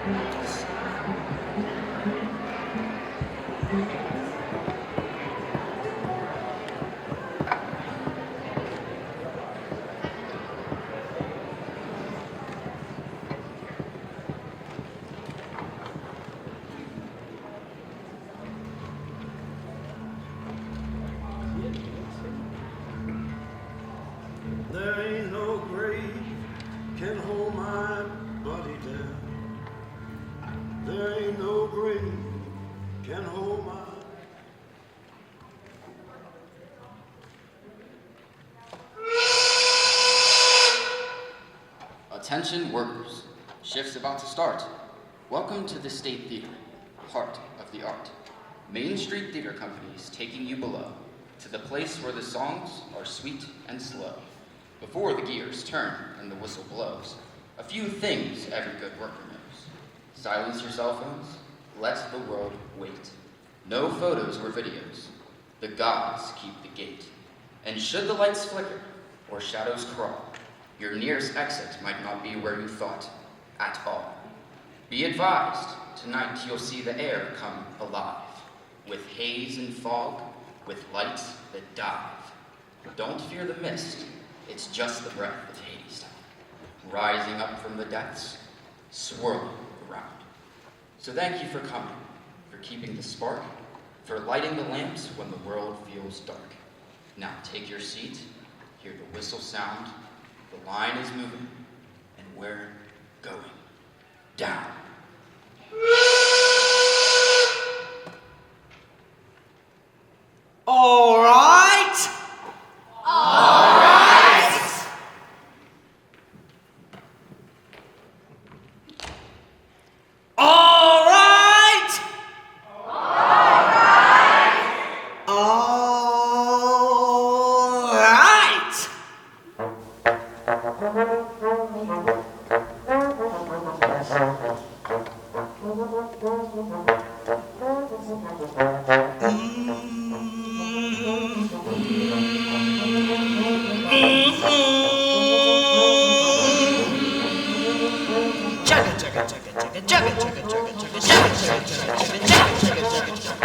There ain't no grave can hold my body down. There ain't no grave can hold my... Attention workers, shift's about to start. Welcome to the State Theater, heart of the art. Main Street Theater Company is taking you below, to the place where the songs are sweet and slow. Before the gears turn and the whistle blows, a few things every good worker knows. Silence your cell phones, let the world wait. No photos or videos, the gods keep the gate. And should the lights flicker or shadows crawl, your nearest exit might not be where you thought at all. Be advised, tonight you'll see the air come alive, with haze and fog, with lights that dive. Don't fear the mist, it's just the breath of Hades time, rising up from the depths, swirling around. So thank you for coming, for keeping the spark, for lighting the lamps when the world feels dark. Now take your seat, hear the whistle sound, the line is moving, and we're going down. All right. All right. All right. All right. All right.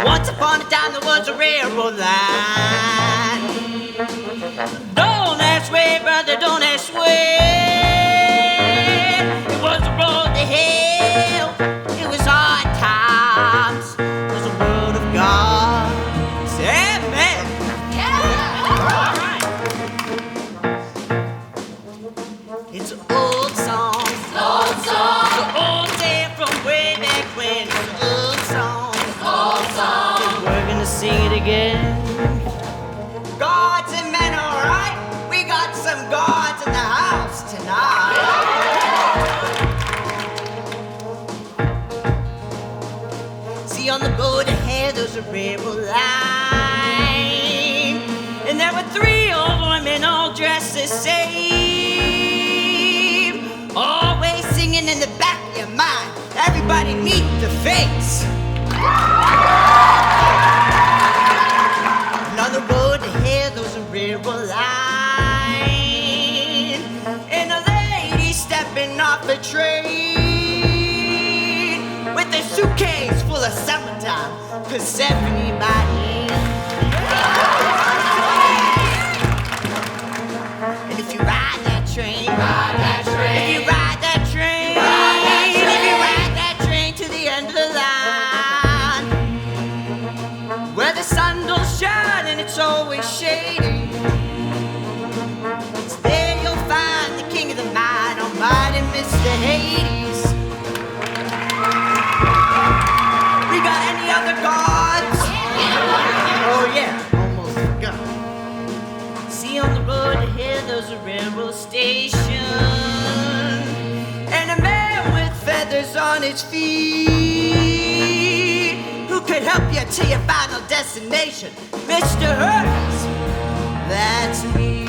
Once upon a time there was a railroad line. Don't ask way, brother, don't ask way. It was the road to hell. It was hard times. It was the word of God. Amen. Yeah. It's an old song. Old song. It's an old tale from way back when. It's an old song. Old song. We're gonna sing it again. Gods and men, alright? We got some gods in the house tonight. See, on the road ahead there's a railroad line, and there were 3 old women all dressed the same, always singing in the back of your mind, everybody meet the face. And on the road ahead there's a railroad line, and a lady stepping off the train with a suitcase full of summertime, 'cause everybody. And if you ride that train, if you ride that train, if you ride that train to the end of the line, where the sun don't shine and it's always shady, it's there you'll find the king of the night, almighty Mr. Hades. We got any other gods? Oh yeah, almost forgot. See, on the road ahead there's a railroad station, and a man with feathers on his feet, who could help you to your final destination. Mr. Hertz, that's me.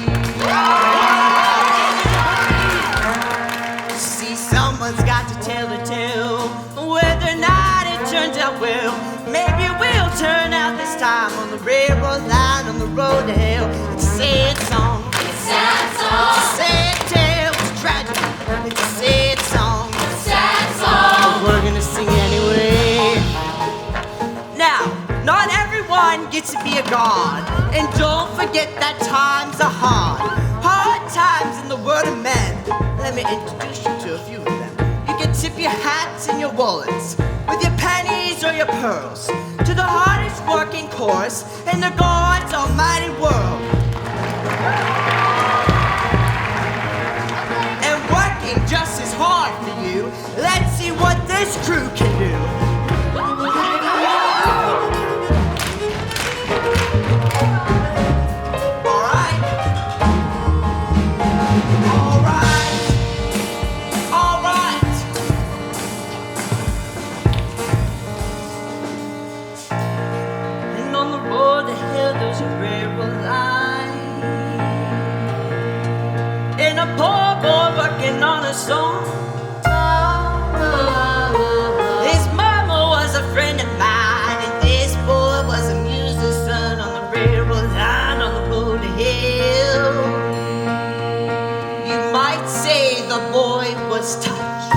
See, someone's got to tell the tale, whether or not it turns out well. Maybe we'll turn out this time on the railroad line, on the road to hell. It's a sad song. It's a sad song. It's a sad tale. It's a tragedy. It's a sad song. It's a sad song. We're gets to be a god. And don't forget that times are hard. Hard times in the world of men. Let me introduce you to a few of them. You can tip your hats and your wallets with your pennies or your pearls to the hardest working chorus in the God's almighty world. And working just as hard for you, let's see what this crew can do. On a song. His mama was a friend of mine, and this boy was a musician on the railroad line on the road to hell. You might say the boy was touched,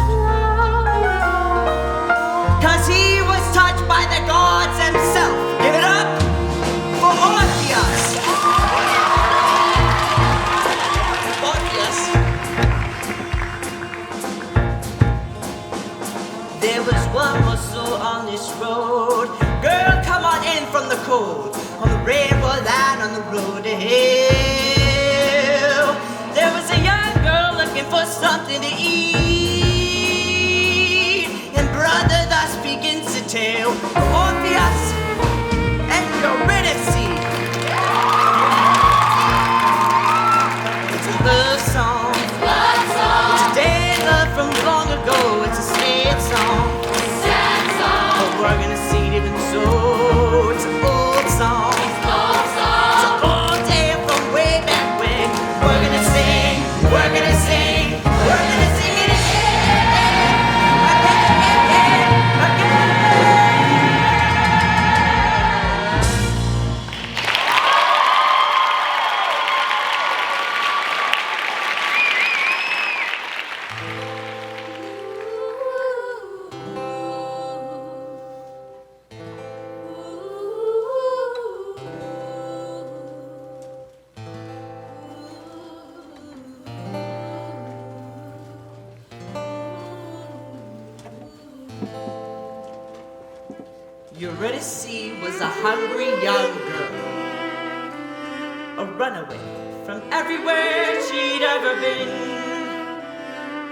'cause he was touched by the gods himself. Give it up for Orpheus. There was one more soul on this road. Girl, come on in from the cold. On the railroad line, on the road to hell. There was a young girl looking for something to eat. And brother thus begins to tell Orpheus and Eurydice. It's a love song. It's a day of love from long ago. It's a sad song. But we're gonna see it even so. It's an old song. It's an old tale from way back when. We're gonna sing. We're gonna sing. We're gonna sing it again. Eurydice was a hungry young girl, a runaway from everywhere she'd ever been.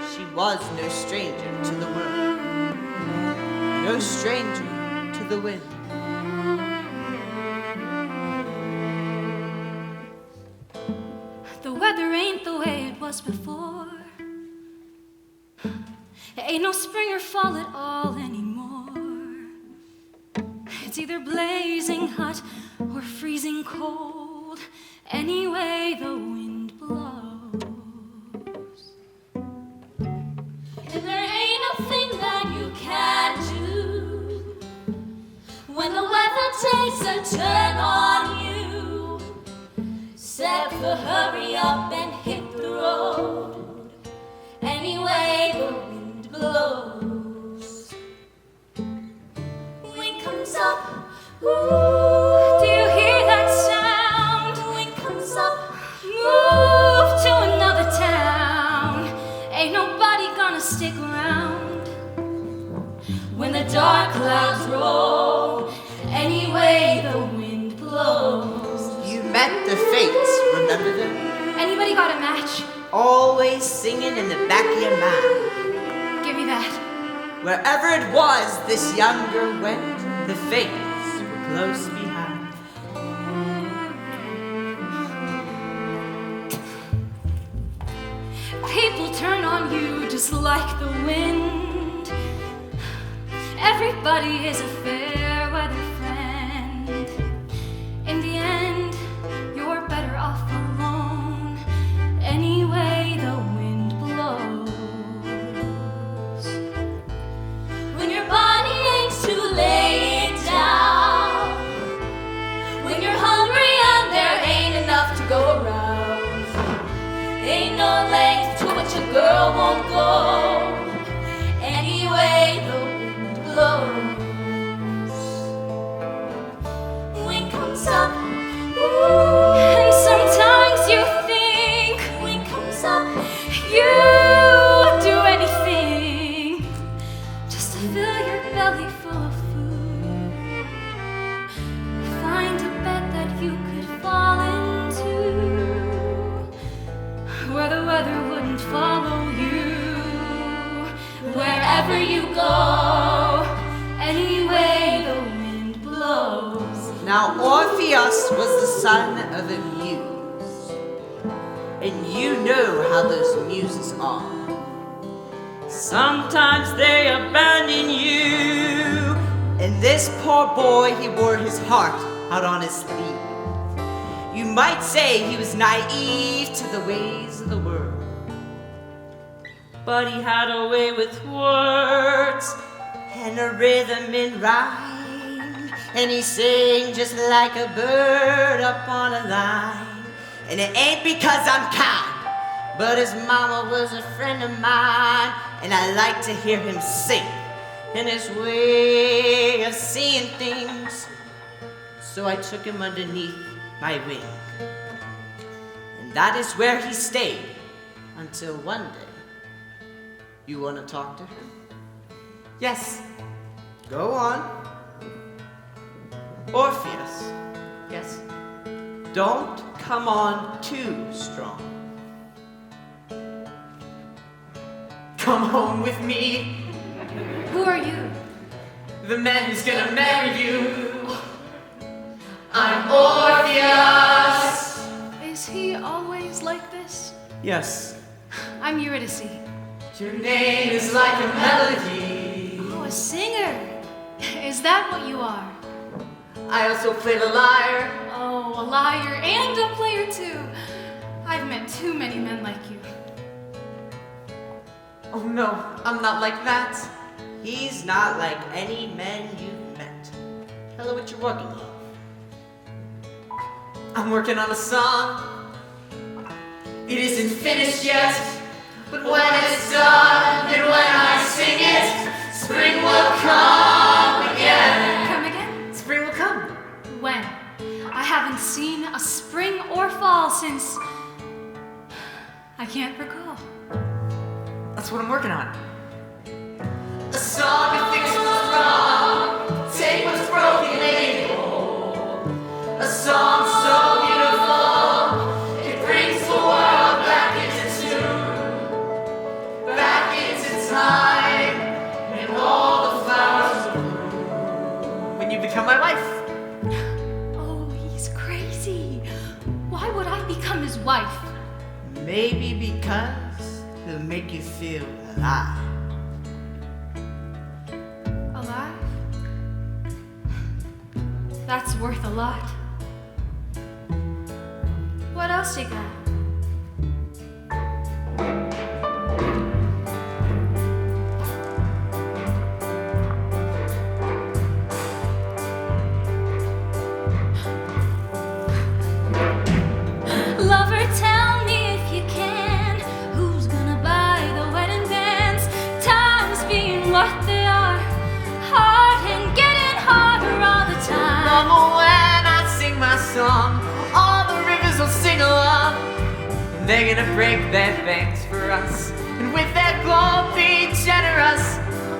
She was no stranger to the world, no stranger to the wind. The weather ain't the way it was before. Ain't no spring or fall at all anymore. It's either blazing hot or freezing cold. Anyway, the wind blows. And there ain't a thing that you can do when the weather takes a turn on you. Except for hurry up and hit the road. Anyway, the wind blows. Wind comes up. Ooh, do you hear that sound? Wind comes up. Move to another town. Ain't nobody gonna stick around when the dark clouds roll. Anyway, the wind blows. You met the fates, remember them? Anybody got a match? Always singing in the back of your mind. Give me that. Wherever it was this young girl went, the fates were close behind. People turn on you just like the wind. Everybody is a fair weather friend. In the end, you're better off alone. Anyway, the wind blows. When your body aches to lay it down. When you're hungry and there ain't enough to go around. Ain't no length to which a girl won't go. Anyway, the wind blows. wherever you go, any way the wind blows. Now Orpheus was the son of a muse, and you know how those muses are. Sometimes they abandon you, and this poor boy, he wore his heart out on his sleeve. You might say he was naive to the ways of the world, but he had a way with words and a rhythm in rhyme, and he sang just like a bird up on a line. And it ain't because I'm kind, but his mama was a friend of mine, and I like to hear him sing and his way of seeing things. So I took him underneath my wing, and that is where he stayed until one day. You want to talk to him? Yes. Go on. Orpheus. Yes. Don't come on too strong. Come home with me. Who are you? The man who's gonna marry you. I'm Orpheus. Is he always like this? Yes. I'm Eurydice. Your name is like a melody. Oh, a singer. Is that what you are? I also play the lyre. Oh, a liar and a player too. I've met too many men like you. Oh no, I'm not like that. He's not like any men you've met. Tell her what you're working on. I'm working on a song. It isn't finished yet, but when it's done and when I sing it, spring will come again. Come again? Spring will come. When? I haven't seen a spring or fall since... I can't recall. That's what I'm working on. A song that fixes what's wrong, take what's broken and make it whole. A song so beautiful, it brings the world back into tune, back into time, and all the flowers bloom. When you become my wife. Oh, he's crazy. Why would I become his wife? Maybe because he'll make you feel alive. Alive? That's worth a lot. What else you got? Lover, tell me if you can, who's gonna buy the wedding bands? Times being what they are, hard and getting harder all the time. Mama, when I sing my song, all the rivers will sing along. And they're gonna break their banks for us, and with their gold be generous.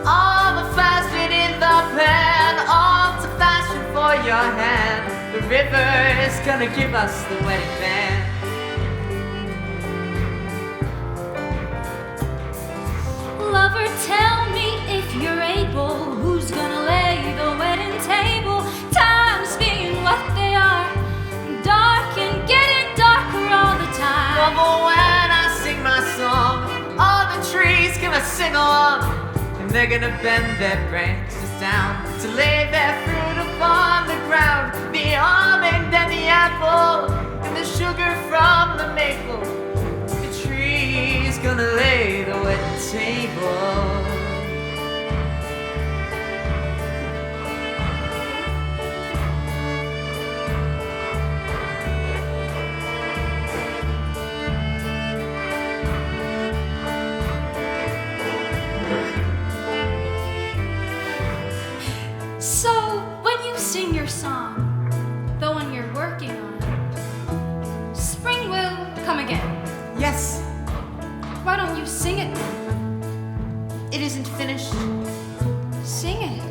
All the flowers fit in the pan, all to fashion for your hand. The river is gonna give us the wedding band. Lover, tell me if you're able, who's gonna lay the wedding table? Times being what they are, dark and getting darker all the time. Mama, when I sing my song, all the trees gonna sing along, and they're gonna bend their branches down to lay their fruit upon the ground. The almond and the apple, and the sugar from the maple. The tree's gonna lay the wedding table. So, when you sing your song, the one you're working on, spring will come again. Yes, Why don't you sing it then? it isn't finished. Sing it.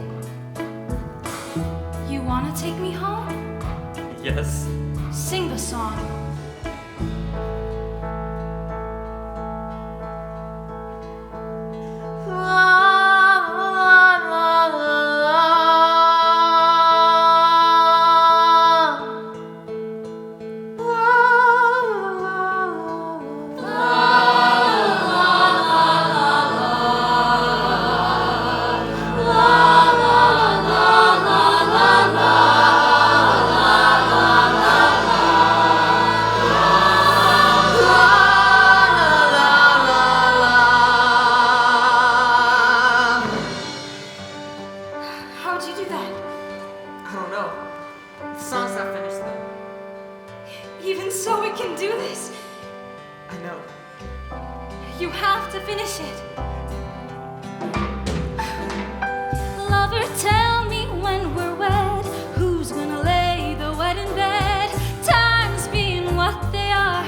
You wanna take me home? Yes. Sing the song. Ah, that? I don't know. The song's not finished though. Even so, we can do this. I know. You have to finish it. Lover, tell me when we're wed, who's gonna lay the wedding bed? Times being what they are,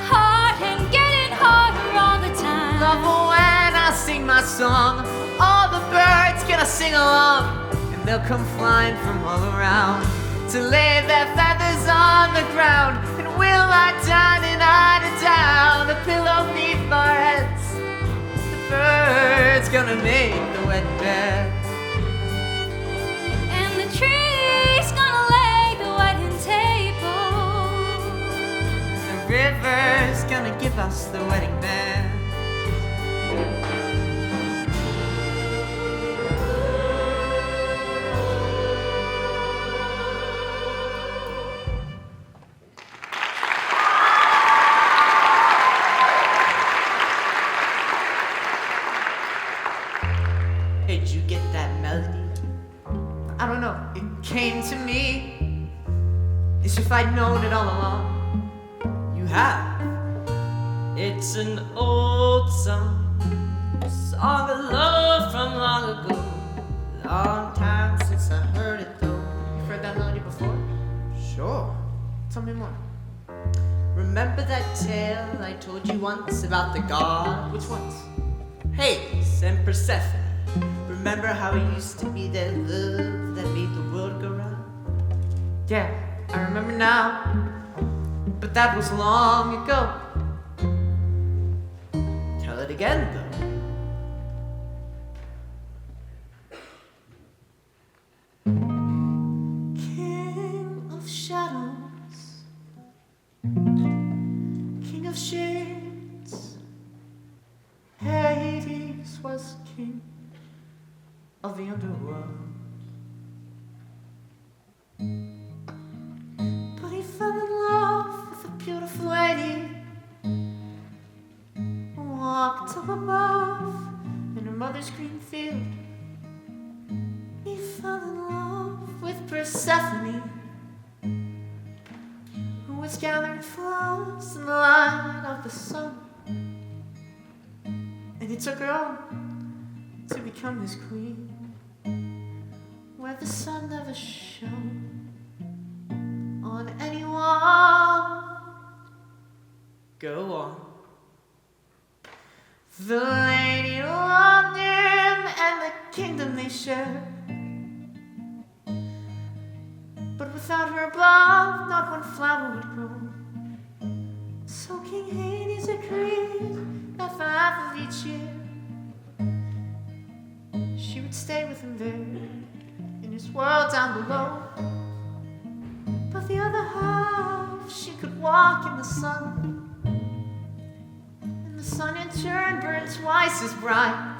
hard and getting harder all the time. Love, when I sing my song, all the birds gonna sing along, and they'll come flying from all around to lay their feathers on the ground, and we'll lie down and hide it down, the pillow beneath our heads. The birds gonna make the wedding bed, And the tree's gonna lay the wedding table. the river's gonna give us the wedding bed. Did you get that melody? I don't know, it came to me as if I'd known it all along. You have. It's an old song, a song of love from long ago. Long time since I heard it though. You've heard that melody before? Sure. Tell me more. Remember that tale I told you once about the gods? Which ones? Hades and Persephone. Remember how it used to be their love that made the world go round? Yeah, I remember now, but that was long ago. Tell it again, though. King of shadows, king of shades, Hades was king of the underworld. But he fell in love with a beautiful lady, walked up above in her mother's green field. He fell in love with Persephone, who was gathering flowers in the light of the sun. And he took her on to become his queen, where the sun never shone on anyone. Go on. The lady loved him and the kingdom they shared, but without her above, not one flower would grow. So King Hades agreed that for half of each year she would stay with him there in his world down below. But the other half, she could walk in the sun, and the sun in turn burned twice as bright.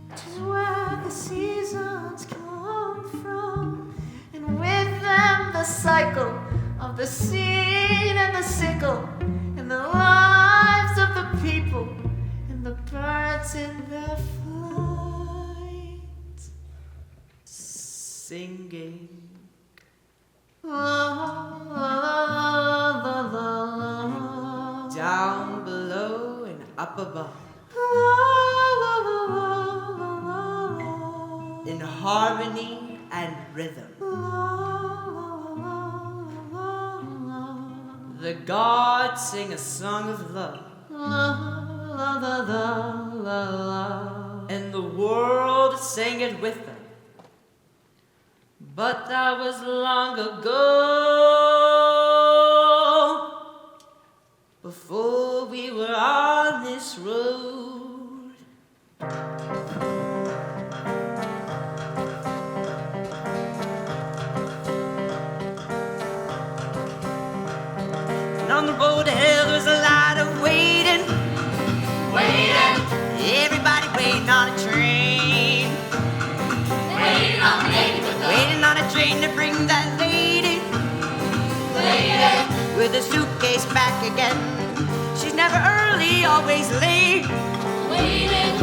Which is where the seasons come from, and with them the cycle of the seed and the sickle, and the lives of the people and the birds in their flight, singing la, la, la, la, la, down below and up above, la, la, la, la, la, la, in harmony and rhythm. The gods sing a song of love, la, la, la, la, la, la, and the world sang it with them. But that was long ago, before we were on this road. And on the road to hell there's a lot of waiting, waiting. Everybody waiting on a train, waiting on the lady with the, waiting on a train to bring that lady, lady with a suitcase back again. She's never early, always late, waiting,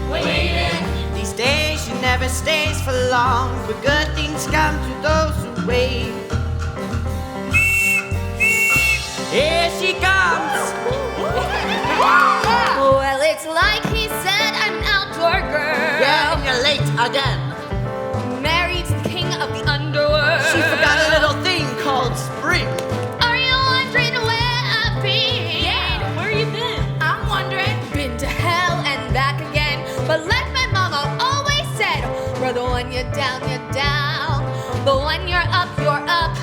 waiting. These days she never never stays for long, but good things come to those who wait. Here she comes. Well, it's like he said, I'm an outdoor girl. Yeah, and you're late again. Married to the king of the underworld. She forgot a little thing called spring. Are you wondering where I've been? Yeah, where you been? I'm wondering. Been to hell and back again. But like my mama always said, brother, when you're down, you're down. But when you're up, you're up.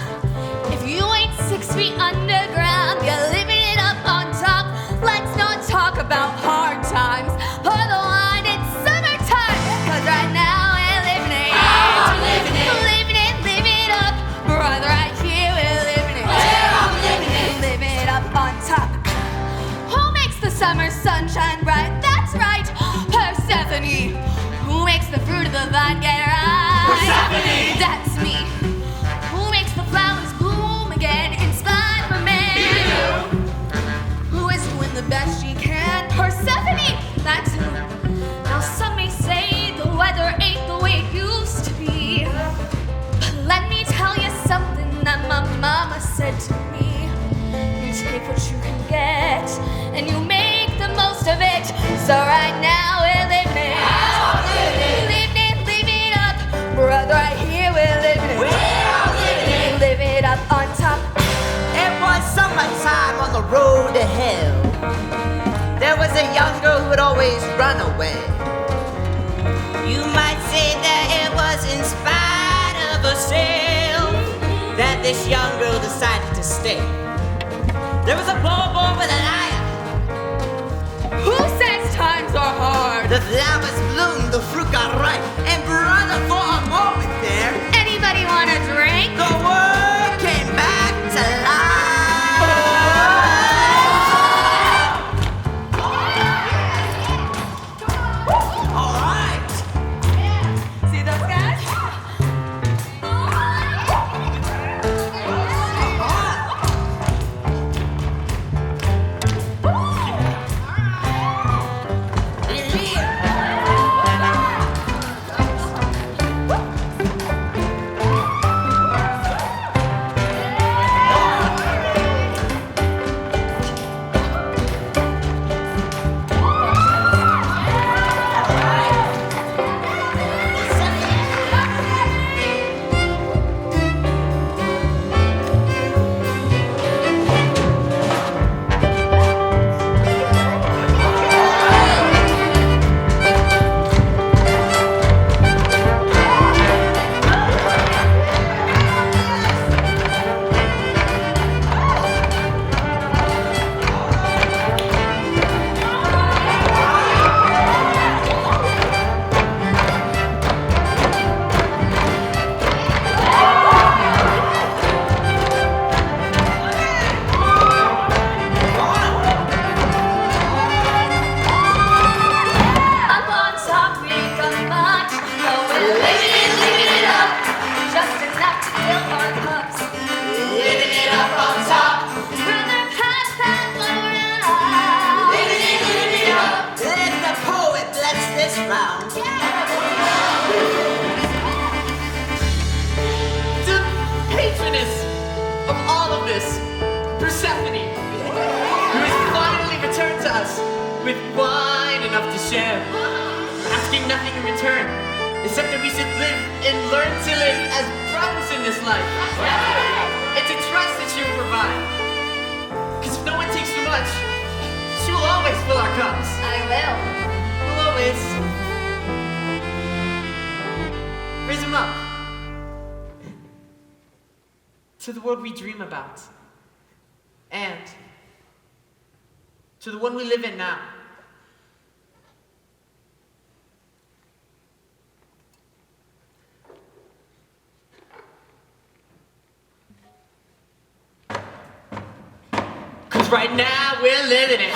If you ain't 6 feet underground, you're living it up on top. Let's not talk about hard times. Pour the wine, it's summertime. Cause right now we're living it. I'm living it. Living it, living it up. Brother, right here we're living it. Where I'm living it. Living it up on top. Who makes the summer sunshine bright? That's right, Persephone. Who makes the fruit of the vine get ripe? Persephone. That's me. Who makes the flowers bloom again in spite of a man? Who is doing the best she can? Persephone. That's who. Now some may say the weather ain't the way it used to be. But let me tell you something that my mama said to me. You take what you can get, and you make the most of it. So right now we're living it. Living it, living it up. Brother, right here we're living it. Living it up on top. It was summertime on the road to hell. There was a young girl who would always run away. You might say that it was in spite of herself that this young girl decided to stay. There was a poor boy with a lion. Who says times are hard? The flowers bloomed, the fruit got ripe, and brother, for a moment there, Anybody want a drink? the world came back to life. All right. See those guys? Up on top, we ain't got much, but we're living it up. Just enough to fill our cups. Living it up on top. Brother, pass that lower out. Living it up. Let the poet bless this round. The patroness of all of this, Persephone, who has finally returned to us with wine enough to share, asking nothing in return, except that we should live and learn to live as brothers in this life. It's a trust that she will provide. Because if no one takes too much, she will always fill our cups. I will. We'll always raise them up to the world we dream about, and to the one we live in now. Cause right now we're living it.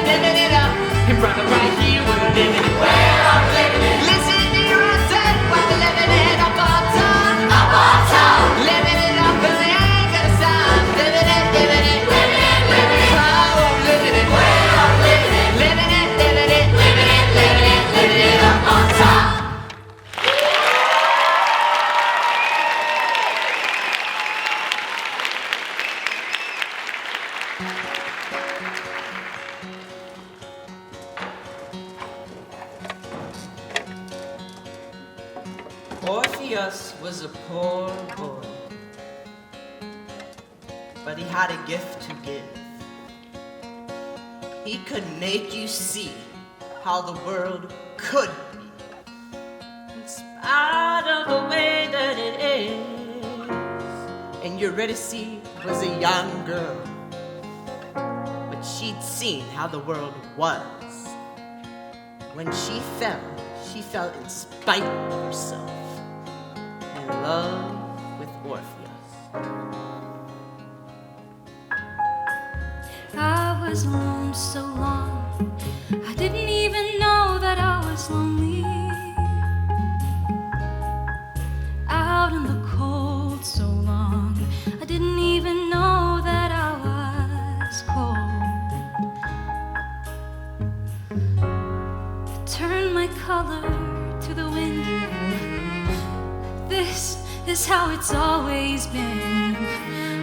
Living it up. And brother, right here we're living it. Where I'm living it. Listen to your answer while we're living it up on top. Up on top. Living it up and we ain't gonna stop. Living it, living it. Living it, living it. Oh, I'm living it. Where I'm living it. Living it, living it. Living it, living it. Living it up on top. Orpheus was a poor boy, but he had a gift to give. He could make you see how the world could be, in spite of the way that it is. And Eurydice was a young girl, but she'd seen how the world was. When she fell in spite of herself, in love with Orpheus. I was alone so long, I didn't even know that I was lonely. Out in the cold so long, I didn't even know that I was cold. I turned my color to the wind. This is how it's always been.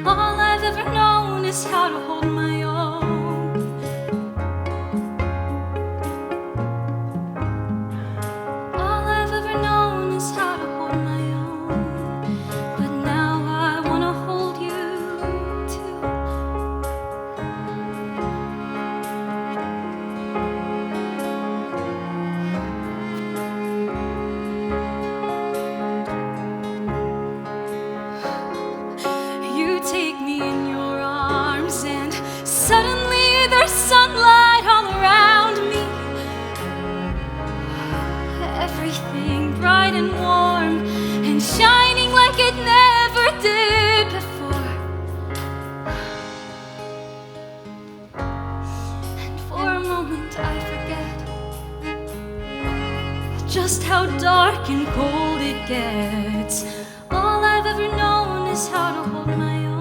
All I've ever known is how to hold my own. All I've ever known is how to hold my own. But now I wanna hold you too. You take me in your arms and suddenly there's sunlight all around me. Everything bright and warm and shining like it never did before. And for a moment I forget just how dark and cold it gets. All I've ever known is how to hold my own.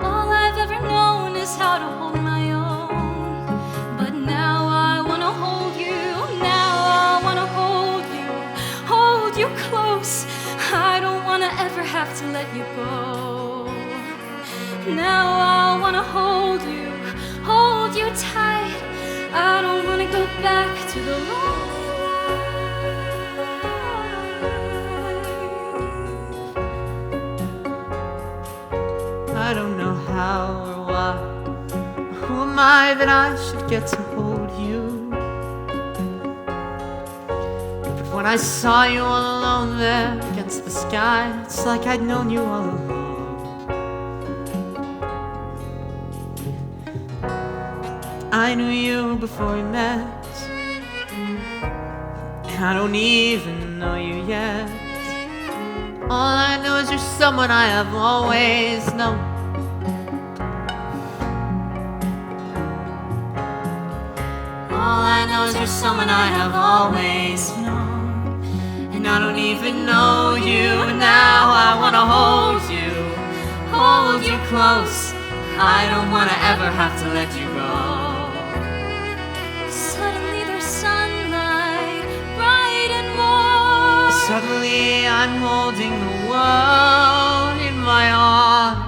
All I've ever known is how to hold my own. But now I wanna hold you. Now I wanna hold you close. I don't wanna ever have to let you go. Now I wanna hold you tight. I don't wanna go back to the lonely life. I don't know how or why. Who am I that I should get to hold you? But when I saw you all alone there against the sky, it's like I'd known you all along. I knew you before we met. I don't even know you yet. All I know is you're someone I have always known. All I know is you're someone I have always known. And I don't even know you. Now I wanna hold you close. I don't wanna ever have to let you go. Suddenly there's sunlight, bright and warm. Suddenly I'm holding the world in my arms.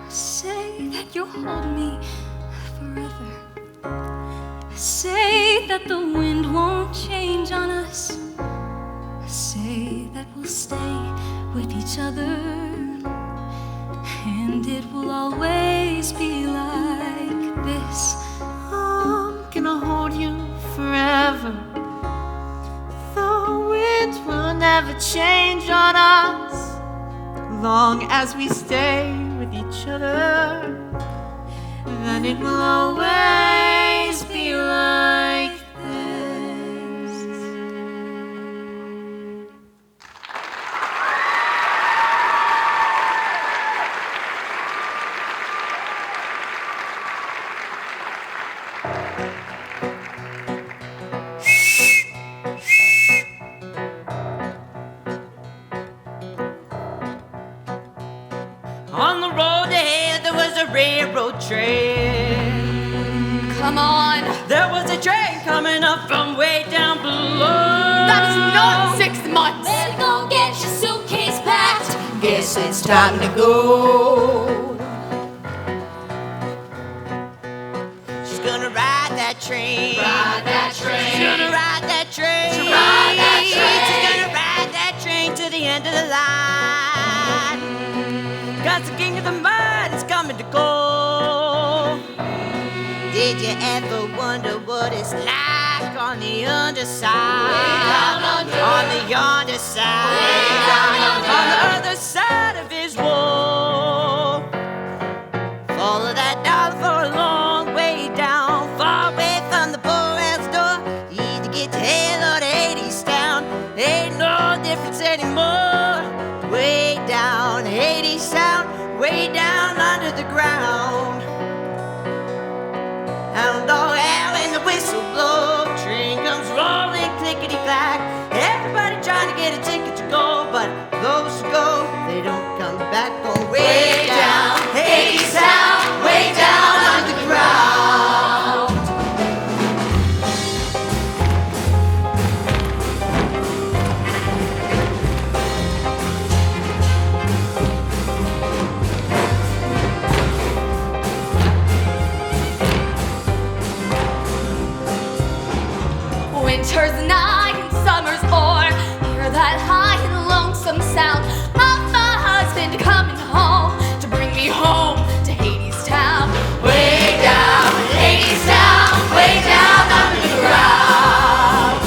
Say that you'll hold me forever. Say that the wind won't change on us. Say that we'll stay with each other. And it will always be like this. I'm gonna hold you forever. The wind will never change on us, long as we stay with each other. Then it will always be like this. railroad train. Come on. There was a train coming up from way down below. That is not 6 months. Better go get your suitcase packed. Guess it's time to go. She's gonna ride that train. Ride that train. She's gonna ride that train. Ride that train. She's gonna ride that train to the end of the line. 'Cause the king of the mud is coming to go. Did you ever wonder what it's like on the underside? Way down under. On the underside. Way down under. On the other side of his wall. Follow that dollar for a long way down, far away from the poorhouse door. You either get to hell or to Hades town. Ain't no difference anymore. Way down, Hades town, way down under the ground. Hound dog howl and the whistle blow. Train comes rolling, clickety clack. Everybody trying to get a ticket to go, but those who go, they don't come back. Going way down, Hades town, way down under the ground. Winter's night and summer's o'er. Hear that high and lonesome sound of my husband coming home to bring me home to Hades town. Way down, Hades town, way down under the ground.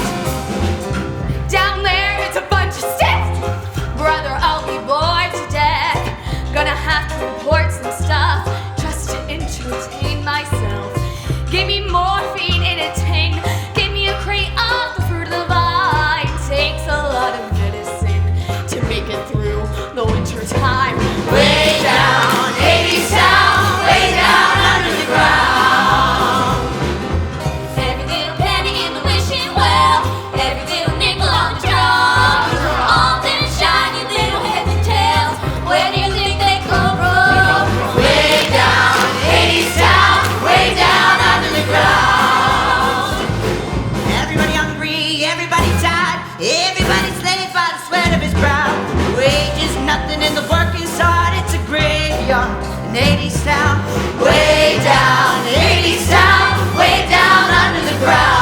Down there it's a bunch of sticks. Brother, I'll be bored to death. Gonna have to report some stuff just to entertain myself. Give me morphine in a tin. Give me a crate of the fruit of the vine. Takes a lot of medicine to make it through the winter time. Way down, Hades town, way down under the ground. Every little penny in the wishing well, every little nickel on the drum. All them shiny little heads and tails. Where do you think they come from? Way down, Hades town, way down under the ground. Everybody hungry, everybody tired, everybody slaved by the sweat of his brow. Wage is nothing and the work is hard. It's a graveyard in Hades town. Way down, Hades town, way down under the ground.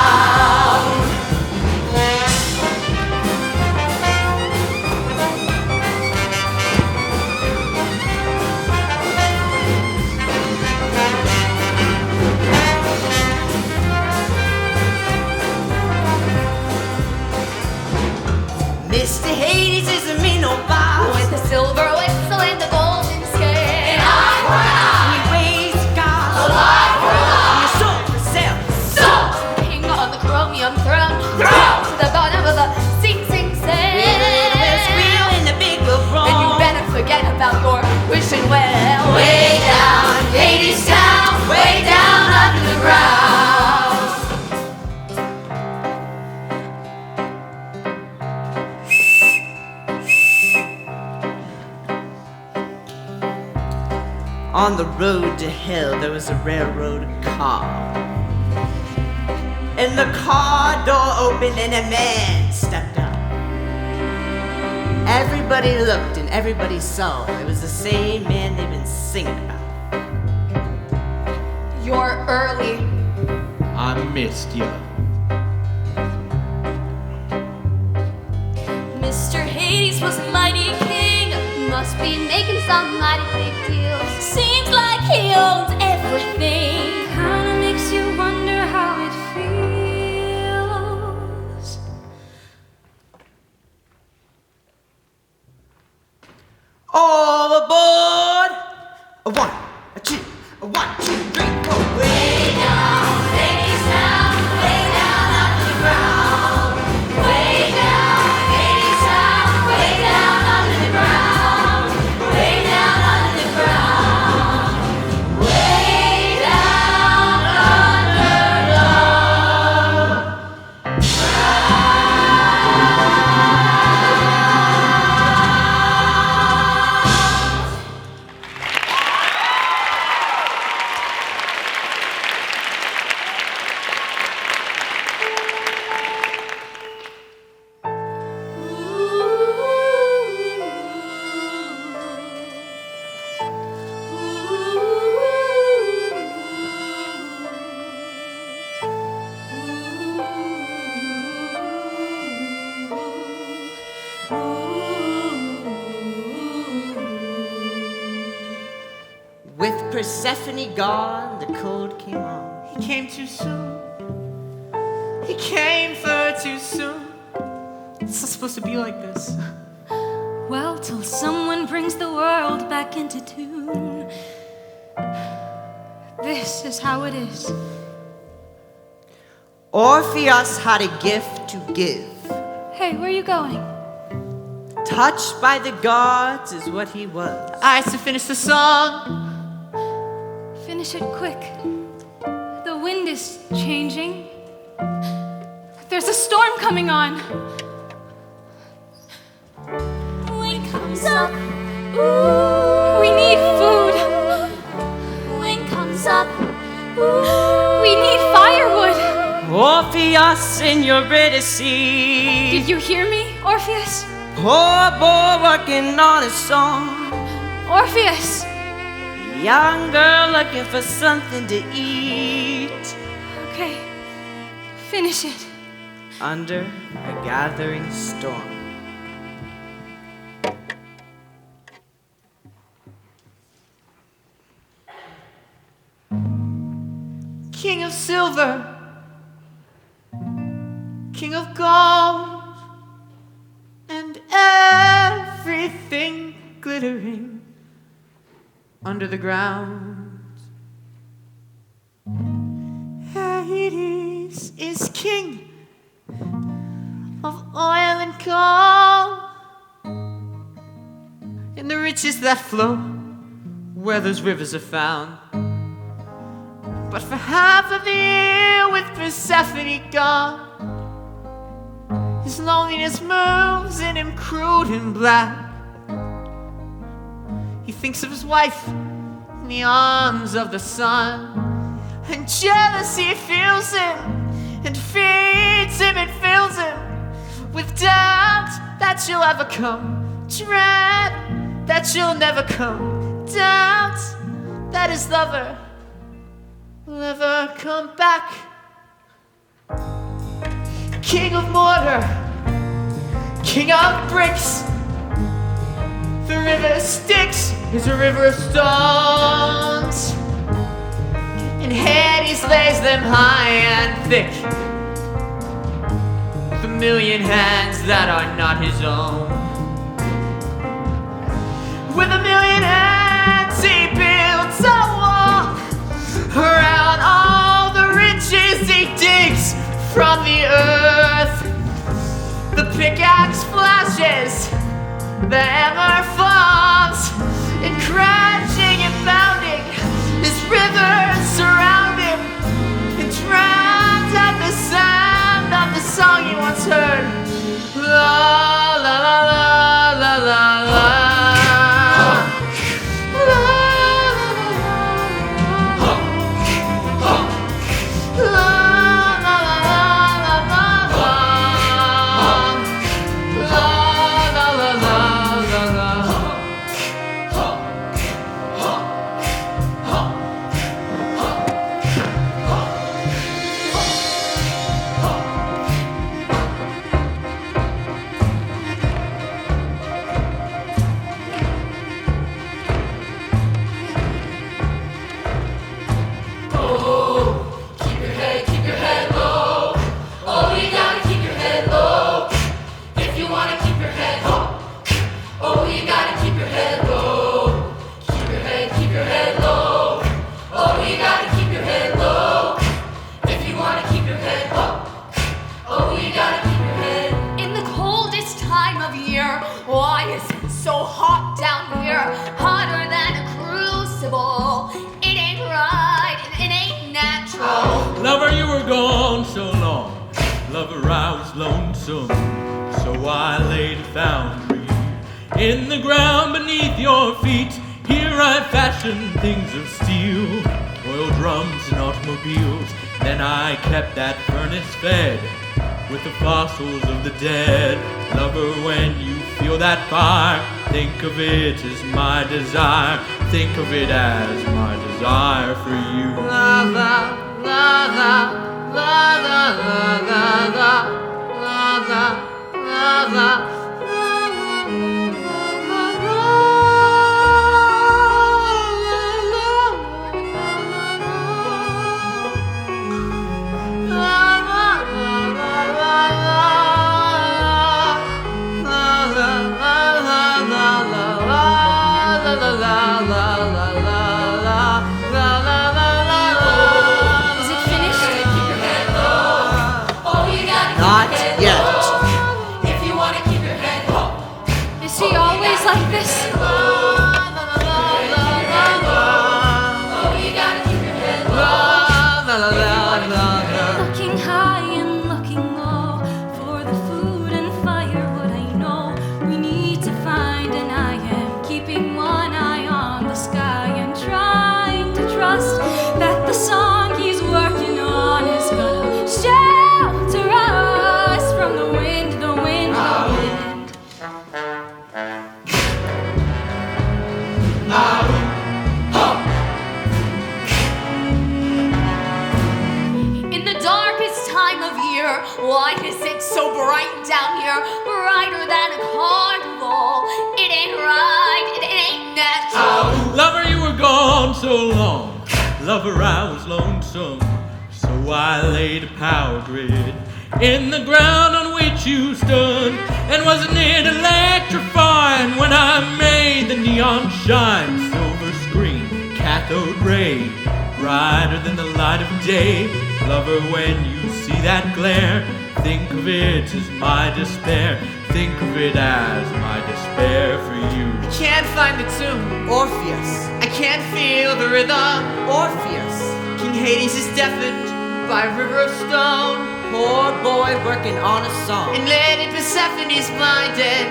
Mr. Hades is a mean old boss. With the silver whistle and the golden scale. An eye for an eye. He weighs the cost. A lie for a lie. Your soul for sale. So, king on the chromium throne. Throw to the bottom of the sing sing sing. There's real in the big book wrong. And you better forget about your wishing well. Way down, Hades town, way down under the ground. On the road to hell, there was a railroad car. And the car door opened and a man stepped out. Everybody looked and everybody saw. It was the same man they've been singing about. You're early. I missed you. Mr. Hades was a mighty king. Must be making some mighty big deals. Seems like he owns everything. Kinda makes you wonder how it feels. All aboard! A one, a two, a 1, 2, 3, 4. Way down, Hades town, way down under the ground. Way down, Hades town, way down under the ground. Way down under the ground. Way down under the ground. Persephone gone, the cold came on. He came too soon. He came far too soon. It's not supposed to be like this. Well, till someone brings the world back into tune. This is how it is. Orpheus had a gift to give. Hey, where are you going? Touched by the gods is what he was. I have to finish the song. Finish it quick. The wind is changing. There's a storm coming on. Wind comes up. Ooh. We need food. Wind comes up. Ooh. We need firewood. Orpheus in Eurydice. Did you hear me, Orpheus? Poor boy working on his song. Orpheus! Young girl looking for something to eat. Okay, finish it. Under a gathering storm. King of silver. King of gold. And everything glittering under the ground. Hades is king of oil and gold, and the riches that flow where those rivers are found. But for half of the year with Persephone gone, his loneliness moves in him crude and black. He thinks of his wife in the arms of the sun, and jealousy fills him and feeds him and fills him with doubt that she'll ever come, dread that she'll never come, doubt that his lover will ever come back. King of mortar, king of bricks, the river Styx is a river of stones, and Hades lays them high and thick with a million hands that are not his own. With a million hands he builds a wall around all the riches he digs from the earth. The pickaxe flashes, the hammer falls, and crashing and bounding, his rivers surround him and drown out the sound of the song he once heard. La la la la la la la. Lover, you were gone so long. Lover, I was lonesome. So I laid a foundry in the ground beneath your feet. Here I fashioned things of steel, oil drums and automobiles. Then I kept that furnace fed with the fossils of the dead. Lover, when you feel that fire, think of it as my desire. Think of it as my desire for you. La la la la la la la la la la la la. Why is it so bright down here? Brighter than a carnival. It ain't right, it ain't natural. Lover, you were gone so long. Lover, I was lonesome. So I laid a power grid in the ground on which you stood. And wasn't it electrifying when I made the neon shine? Silver screen, cathode ray, brighter than the light of day. Lover, when you see that glare, think of it as my despair. Think of it as my despair for you. I can't find the tune. Orpheus, I can't feel the rhythm. Orpheus, King Hades is deafened by a river of stone. poor boy working on a song. And Lady Persephone is blinded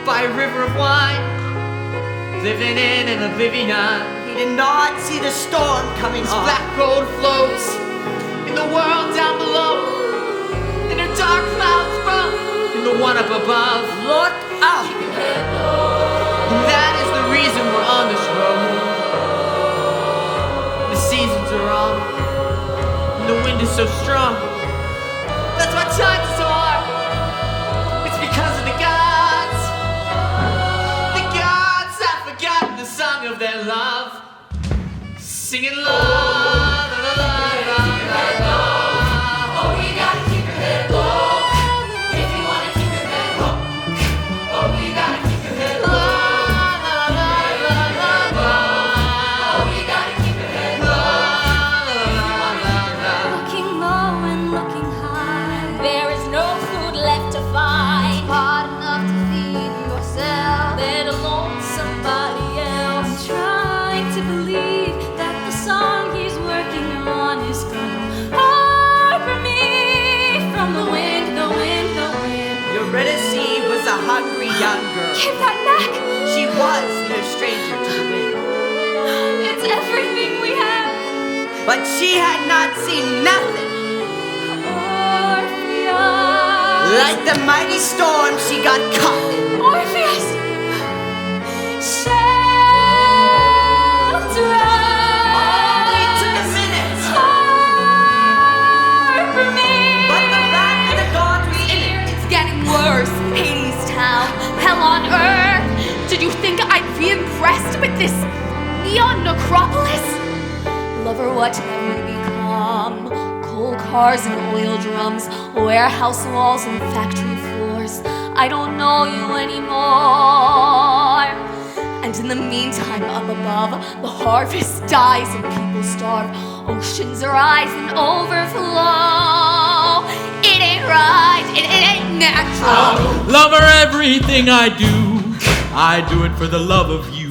by a river of wine. Living in an oblivion. He did not see the storm coming His on. black road floats in the world down below. And her dark clouds run in the one up above. Look out! And that is the reason we're on this road. The seasons are wrong. And the wind is so strong. That's why times is so hard. It's because of the gods. The gods have forgotten the song of their love. Singing love, la, la, la, la, la, la. Oh, you gotta keep your head low. If you wanna keep your head low. Oh, you gotta keep your head low. La, la, la, la, la, la. Oh, you gotta keep your head low. La, la, la, la, la. Looking low and looking high, there is no food left to find. Hard enough to feed yourself. Let alone somebody else. Trying to believe that the song he's working on is gonna harbor me from the wind, the wind, the wind. Eurydice was a hungry young girl. Give that back! She was no stranger to the wind. It's everything we have. But she had not seen nothing. Orpheus. Like the mighty storm she got caught in. Orpheus. Shelter us. It took a minute. Harbor me. But the wrath of the gods was in it. It's getting worse. Hades Town. Hell on earth. Did you think I'd be impressed with this neon necropolis? Lover, what have you become? Coal cars and oil drums, warehouse walls and factory floors. I don't know you anymore. And in the meantime, up above, the harvest dies and people starve. Oceans rise and overflow. It ain't right, it ain't natural. Lover, everything I do it for the love of you.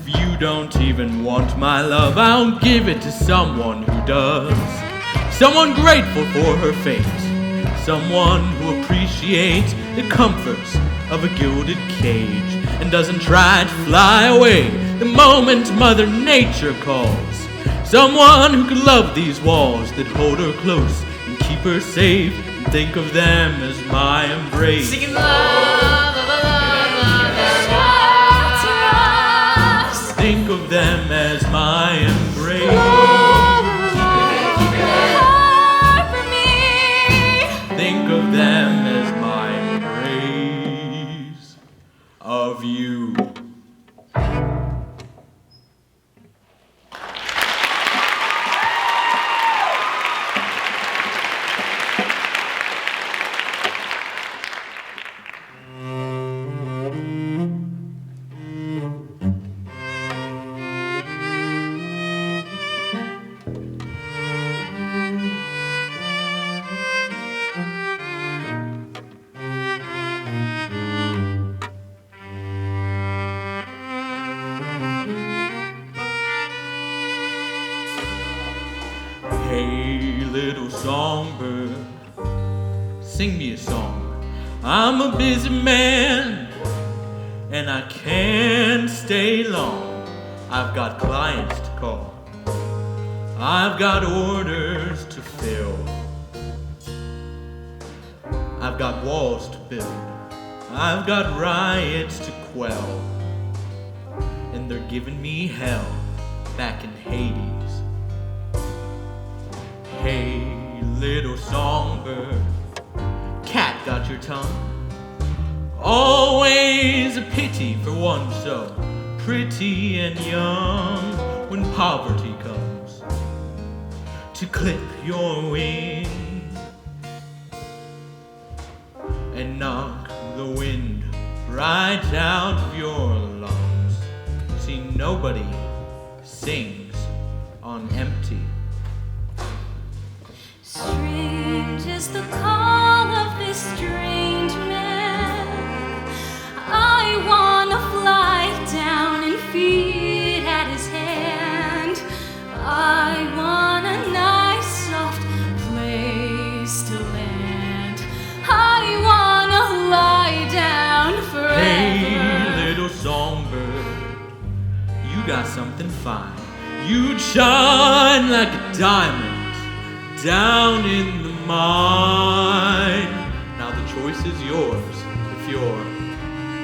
If you don't even want my love, I'll give it to someone who does. Someone grateful for her fate. Someone who appreciates the comforts of a gilded cage and doesn't try to fly away the moment Mother Nature calls. Someone who could love these walls that hold her close and keep her safe and think of them as my embrace. Singing la, la, la, la, la, la. Think of them as my embrace. Harbor me. Think of them as my embrace of you. Hey, little songbird, sing me a song. I'm a busy man, and I can't stay long. I've got clients to call. I've got orders to fill. I've got walls to build. I've got riots to quell. And they're giving me hell back in Hades. Hey, little songbird, bite your tongue. Always a pity for one so pretty and young when poverty comes to clip your wings and knock the wind right out of your lungs. See, nobody sings on empty. Strange is the call of this strange man. I wanna fly down and feed at his hand. I want a nice soft place to land. I wanna lie down forever. Hey, little songbird, you got something fine. You'd shine like a diamond down in the mine. Now the choice is yours if you're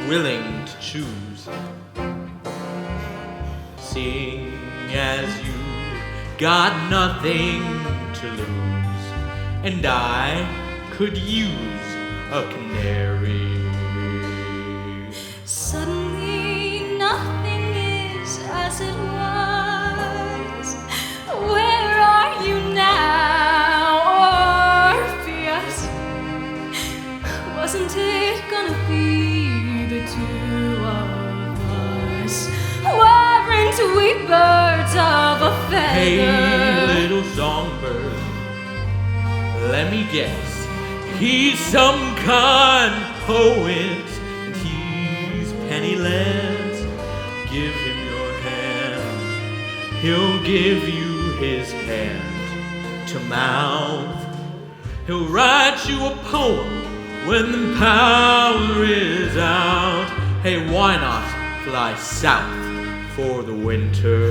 willing to choose. Sing as you got nothing to lose, and I could use a canary. Suddenly nothing is as it was. Where are you now, Orpheus? Wasn't it gonna be the two of us? Weren't we birds of a feather? Hey, little songbird, let me guess. He's some kind of poet, and he's penniless. Give him your hand, he'll give you his hand to mouth. He'll write you a poem when the power is out. Hey, why not fly south for the winter?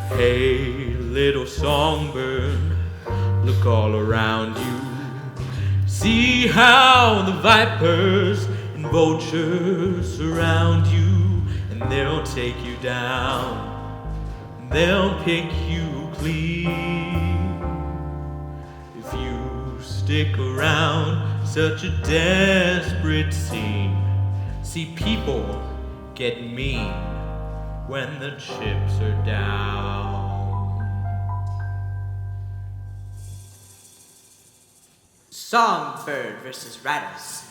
Hey, little songbird, look all around you. See how the vipers and vultures surround you, and they'll take you down. They'll pick you clean if you stick around such a desperate scene. See, people get mean when the chips are down. Songbird versus rattlesnake.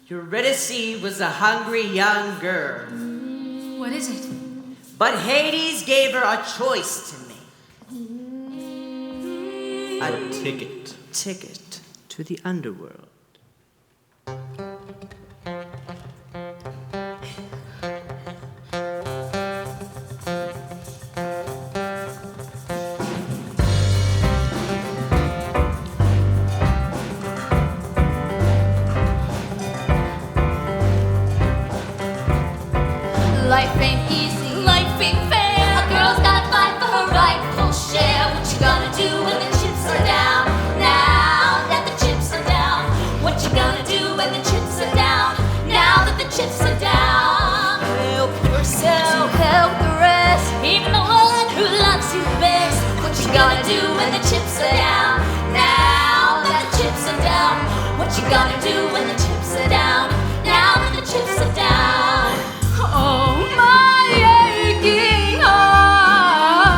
Eurydice was a hungry young girl, What is it? but Hades gave her a choice to make. A ticket to the underworld. Life ain't easy, life ain't fair. A girl's gotta fight for her rightful share. What you gonna do when the chips are down? Now that the chips are down. What you gonna do when the chips are down? Now that the chips are down. Help yourself, help the rest. Even the one who loves you best. What you gonna do when the chips are down? Now that the chips are down. What you gonna do when the chips are down? Now that the chips are down. Oh, my aching heart.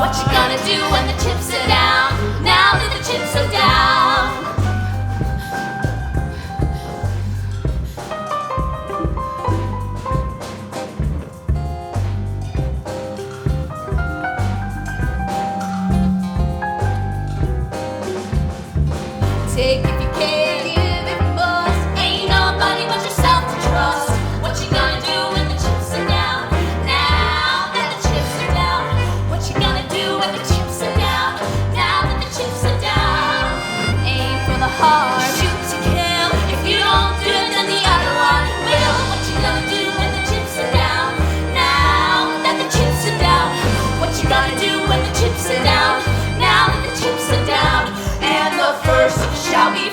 What you gonna do when the chips are down? Now that the chips are down. Take if you can, give if you must. Ain't nobody but yourself to trust. What you gonna do when the chips are down? Now that the chips are down. What you gonna do when the chips are down? Now that the chips are down. Aim for the heart, shoot to kill. If you don't do it, then the other one will. What you gonna do when the chips are down? Now that the chips are down. What you gonna do when the chips are down? Now that the chips are down. And the first shall be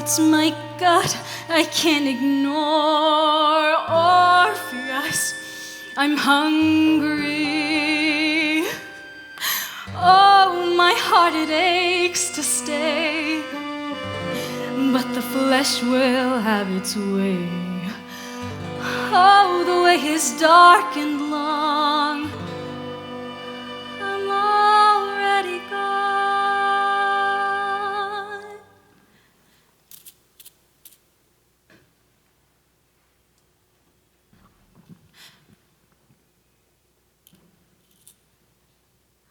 It's my gut I can't ignore or fierce. I'm hungry. Oh, my heart, it aches to stay, but the flesh will have its way. Oh, the way is dark and long. I'm already gone.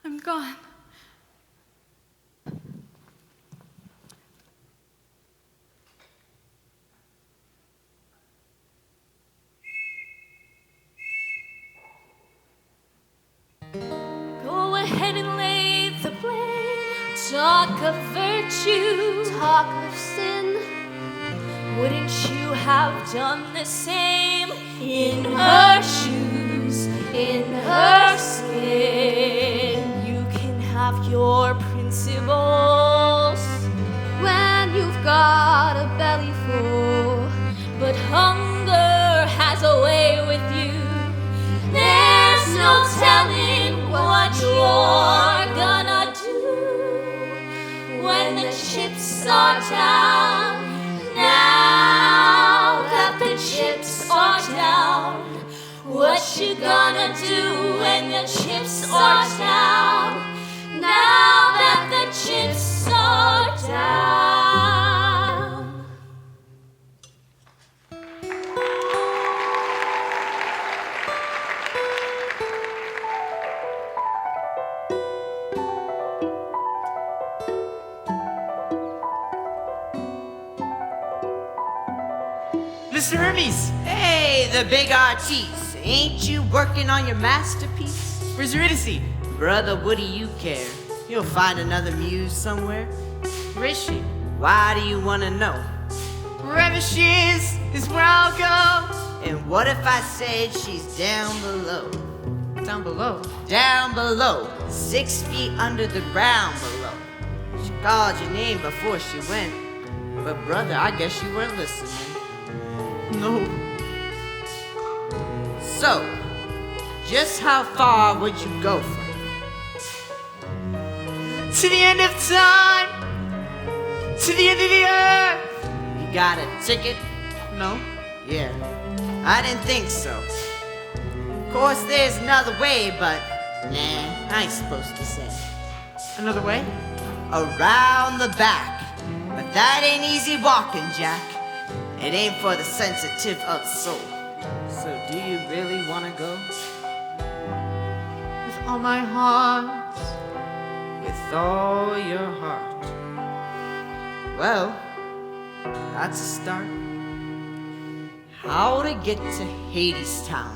I'm gone. Go ahead and lay the blame. Talk of virtue, talk of sin. Wouldn't you have done the same in her shoes, in her skin? You can have your principles when you've got a belly full, but hunger has a way with you. There's no telling what you're gonna do when the chips are down. Now that the chips are down, what you gonna do when the chips are down? Now that the chips are down. Mr. Hermes, Hey, the big artiste. Ain't you working on your masterpiece? where's Eurydice? Brother, what do you care? You'll find another muse somewhere. Where is she? Why do you want to know? Wherever she is where I'll go. And what if I said she's down below? Down below. Down below, 6 feet under the ground below. She called your name before she went. But brother, I guess you weren't listening. No. So, just how far would you go for? To the end of time. To the end of the earth. You got a ticket? No. Yeah, I didn't think so. Of course, there's another way, but nah, I ain't supposed to say. Another way? Around the back. But that ain't easy walking, Jack. It ain't for the sensitive of soul. So do you really want to go? With all my heart. With all your heart. Well, that's a start. How to get to Hadestown?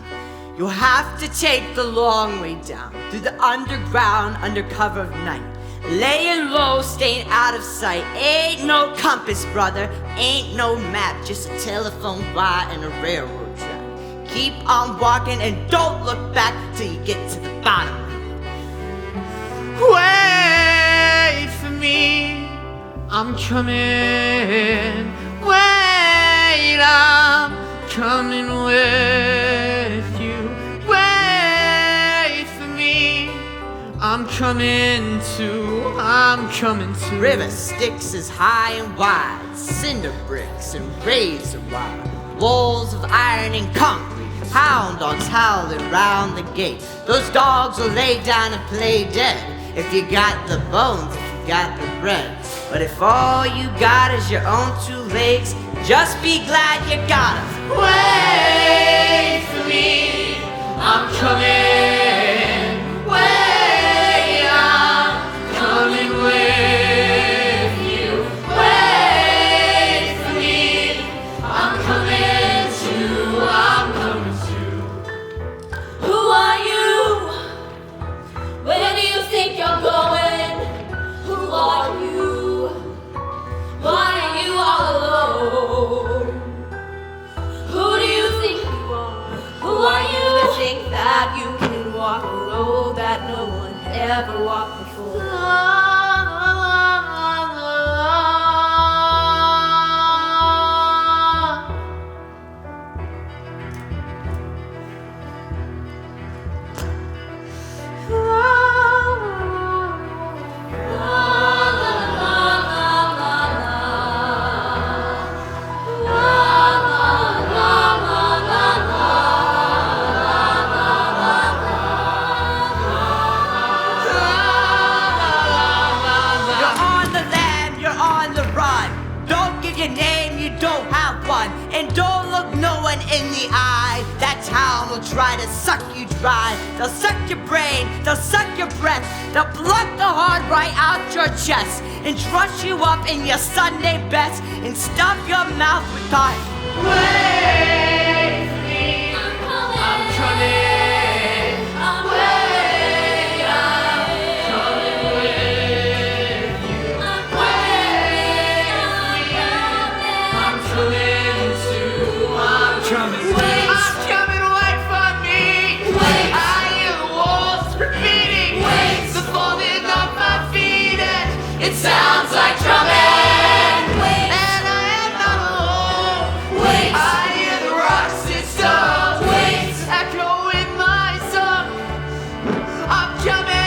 You'll have to take the long way down through the underground under cover of night. Laying low, staying out of sight. Ain't no compass, brother. Ain't no map. Just a telephone wire and a railroad track. Keep on walking and don't look back till you get to the bottom. Wait for me. I'm coming. Wait, I'm coming with you. Wait for me. I'm coming too. I'm coming too. River Styx is high and wide, cinder bricks and razor wire, walls of iron and concrete, hound dogs howling round the gate. Those dogs will lay down and play dead if you got the bones, if you got the bread. But if all you got is your own 2 legs, just be glad you got 'em. Wait for me. I'm coming. Wait, I'm coming with you. Wait for me. I'm coming too. I'm coming too. Who are you? Where do you think you're going? Who are you? Why are you all alone? Who do you think you are? Who are you to think that you can walk a road that no one ever walked before? your name, you don't have one. And don't look no one in the eye. That town will try to suck you dry. They'll suck your brain, they'll suck your breath. They'll pluck the heart right out your chest and truss you up in your Sunday best and stuff your mouth with thought. Wait for me, I'm coming. I'm waiting, I'm coming with you. I'm coming too. I'm coming. Wait. I'm coming, wait for me. Wait. I hear the walls repeating. Wait. The falling of my feet, and It sounds like drumming. Wait. and I am not alone. Wait. I hear the rocks and stones Wait. echo in my song. I'm coming.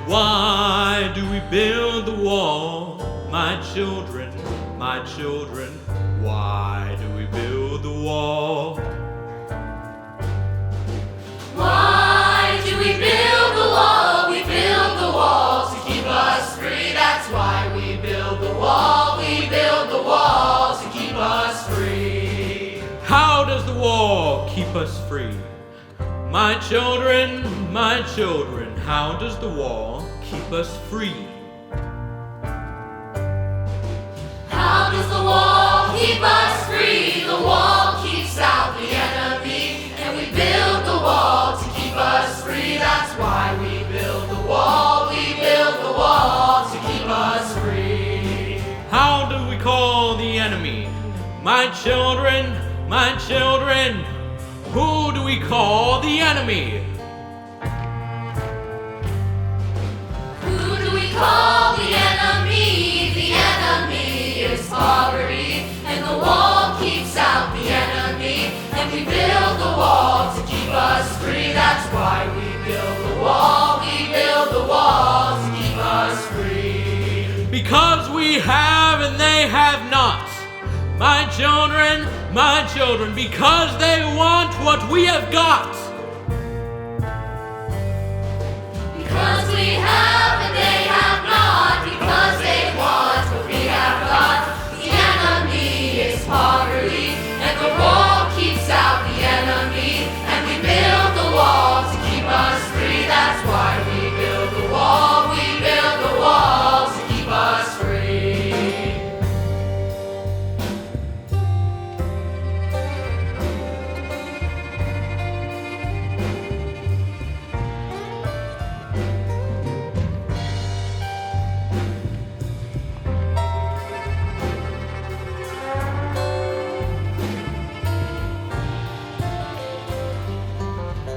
Why do we build the wall, my children, my children? Why do we build the wall? Why do we build the wall? We build the wall to keep us free. That's why we build the wall. We build the wall to keep us free. How does the wall keep us free? My children, how does the wall keep us free? How does the wall keep us free? The wall keeps out the enemy, and we build the wall to keep us free. That's why we build the wall. We build the wall to keep us free. How do we call the enemy? My children, who do we call the enemy? Who do we call the enemy? The enemy is poverty, and the wall keeps out the enemy, and we build the wall to keep us free. That's why we build the wall. We build the wall to keep us free. Because we have and they have not. My children, because they want what we have got. Because we have and they have not. Because they want what we have got. The enemy is poverty, and the wall keeps out the enemy, and we build the wall to keep us free. That's why we build the wall. We build the wall to keep us free.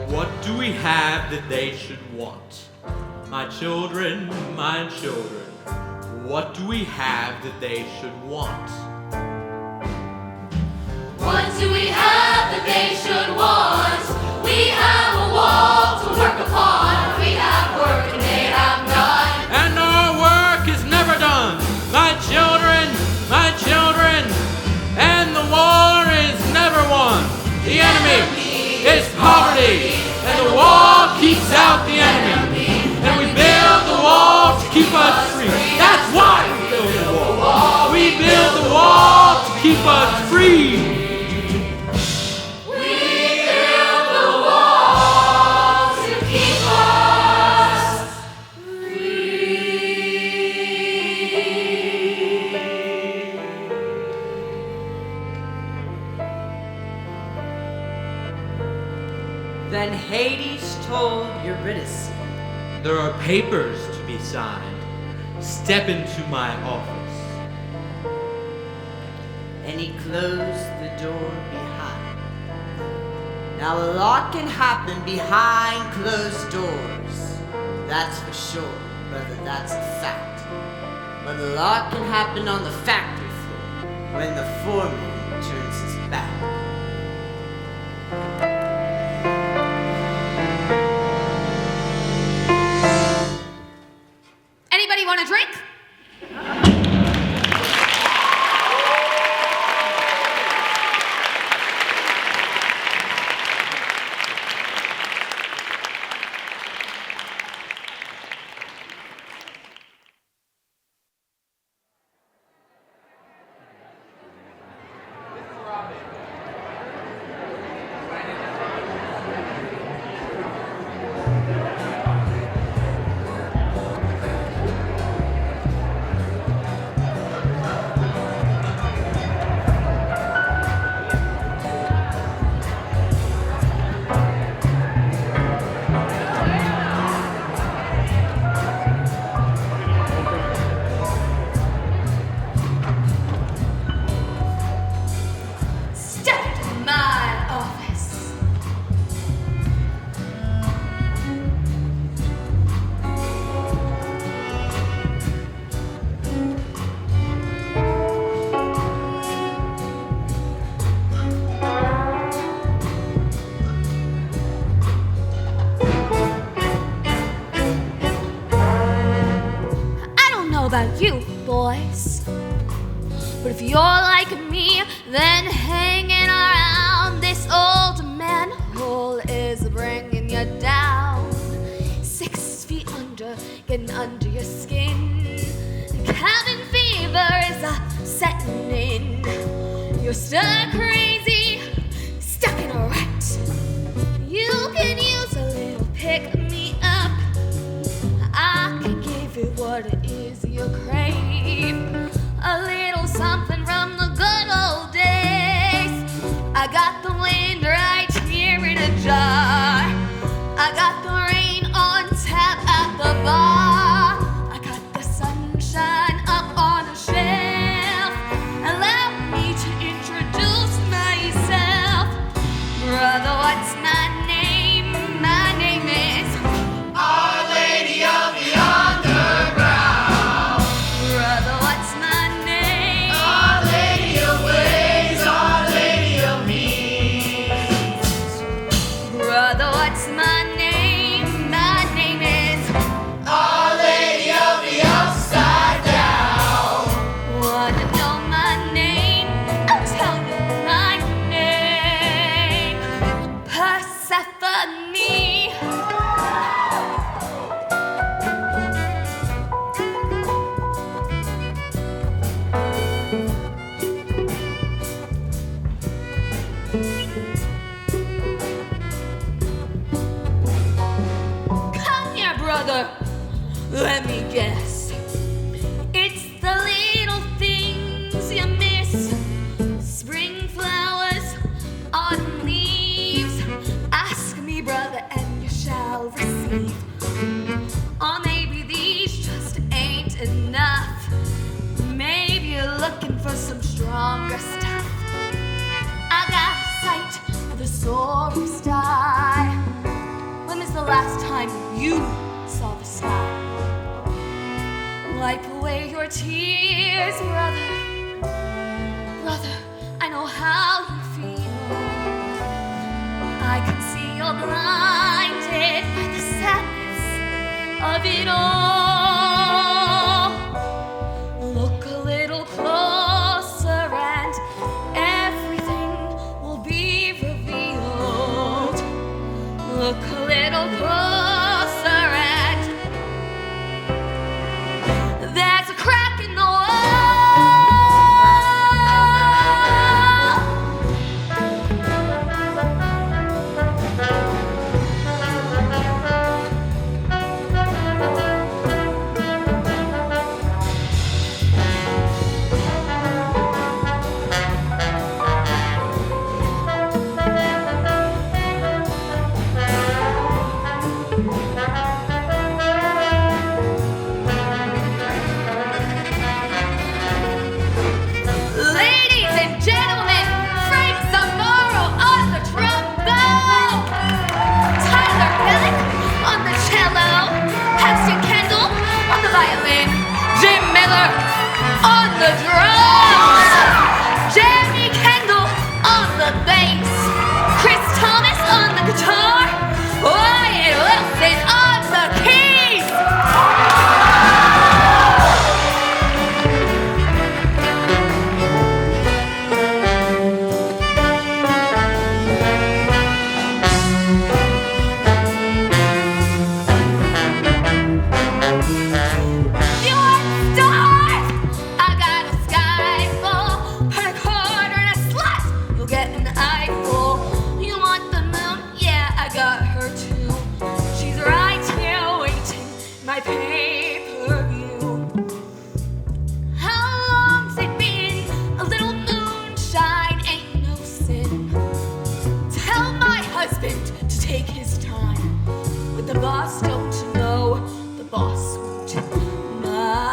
What do we have that they should want? My children, what do we have that they should want? What do we have that they should want? We have a wall to work upon. We have work and they have none. And our work is never done. My children, and the war is never won. The enemy is poverty, and the wall keeps out the enemy. And we build the wall to keep us free. That's why we build the wall. We build the wall to keep us free. We build the wall to keep us free. Then Hades told Eurydice, There are papers to be signed. Step into my office. and he closed the door behind. Now a lot can happen behind closed doors. That's for sure, brother, that's a fact. But a lot can happen on the factory floor when the foreman turns his back. Anybody want a drink? Step into my office. I don't know about you, boys. But if you're like me, then hanging around this old manhole is bringing you down. 6 feet under, getting under your skin. Cabin fever is setting in. You're stuck crazy, stuck in a rut. You can use a little pick me up. I can give you what it is you crave. A little something from the good old days. I got the wind right here in a jar. I got the rain on tap at the bar. I got the sunshine up on a shelf. Allow me to introduce myself. Brother, what's my name? My name is Our Lady of the Underground. Brother, what's my name? Our Lady of Ways, Our Lady of Means. Brother, what's my name? My name is Our Lady of the Upside Down. Wanna know my name? I'll tell you my name. Persephone. Come here, brother. Let me guess. It's the little things you miss. Spring flowers, autumn leaves. Ask me, brother, and you shall receive. Or maybe these just ain't enough. Maybe you're looking for some stronger stuff. I got a sight of the soaring star. When was the last time you saw the sky? Wipe away your tears, brother. Brother, I know how you feel. I can see you're blinded by the sadness of it all. Look a little closer and everything will be revealed. Look a little closer and there's a crack in the wall. the drums, Jeremy Kendall on the bass, Chris Thomas on the guitar, Wyatt Wilson on the keys. You want stars? I got a sky full, put a quarter in a slot, you'll get an eyeful. You want the moon? Yeah, I got her too. She's right here waiting, my pay-per-view. How long's it been? A little moonshine ain't no sin. Tell my husband to take his time, but the boss don't know, the boss won't mind.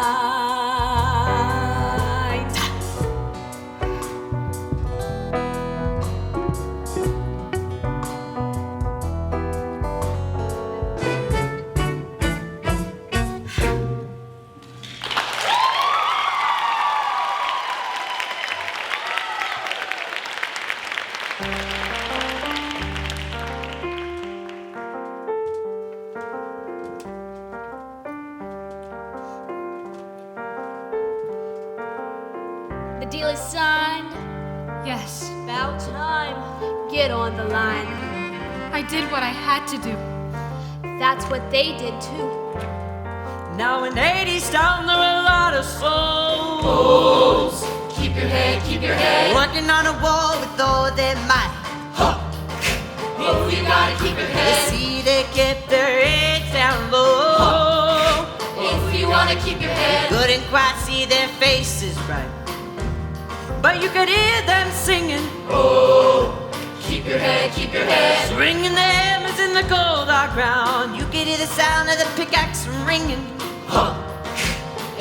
The deal is signed. Yes, About time. Get on the line. I did what I had to do. That's what they did too. Now in 80s town there are a lot of souls Keep your head. working on a wall with all their might. Oh, you gotta keep your You head. see they keep their heads down low. If you wanna keep your head. Couldn't quite see their faces right, but you could hear them singing, Keep your head. swinging their hammers in the cold dark ground. You could hear the sound of the pickaxe ringing.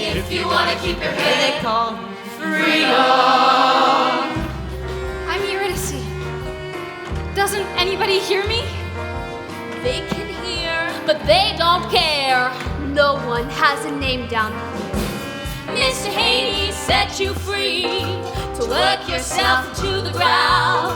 If you wanna keep your And head. they call freedom. I'm Eurydice. Doesn't anybody hear me? They can hear, but they don't care. No one has a name down. Mr. Hades set you free to work yourself into the ground.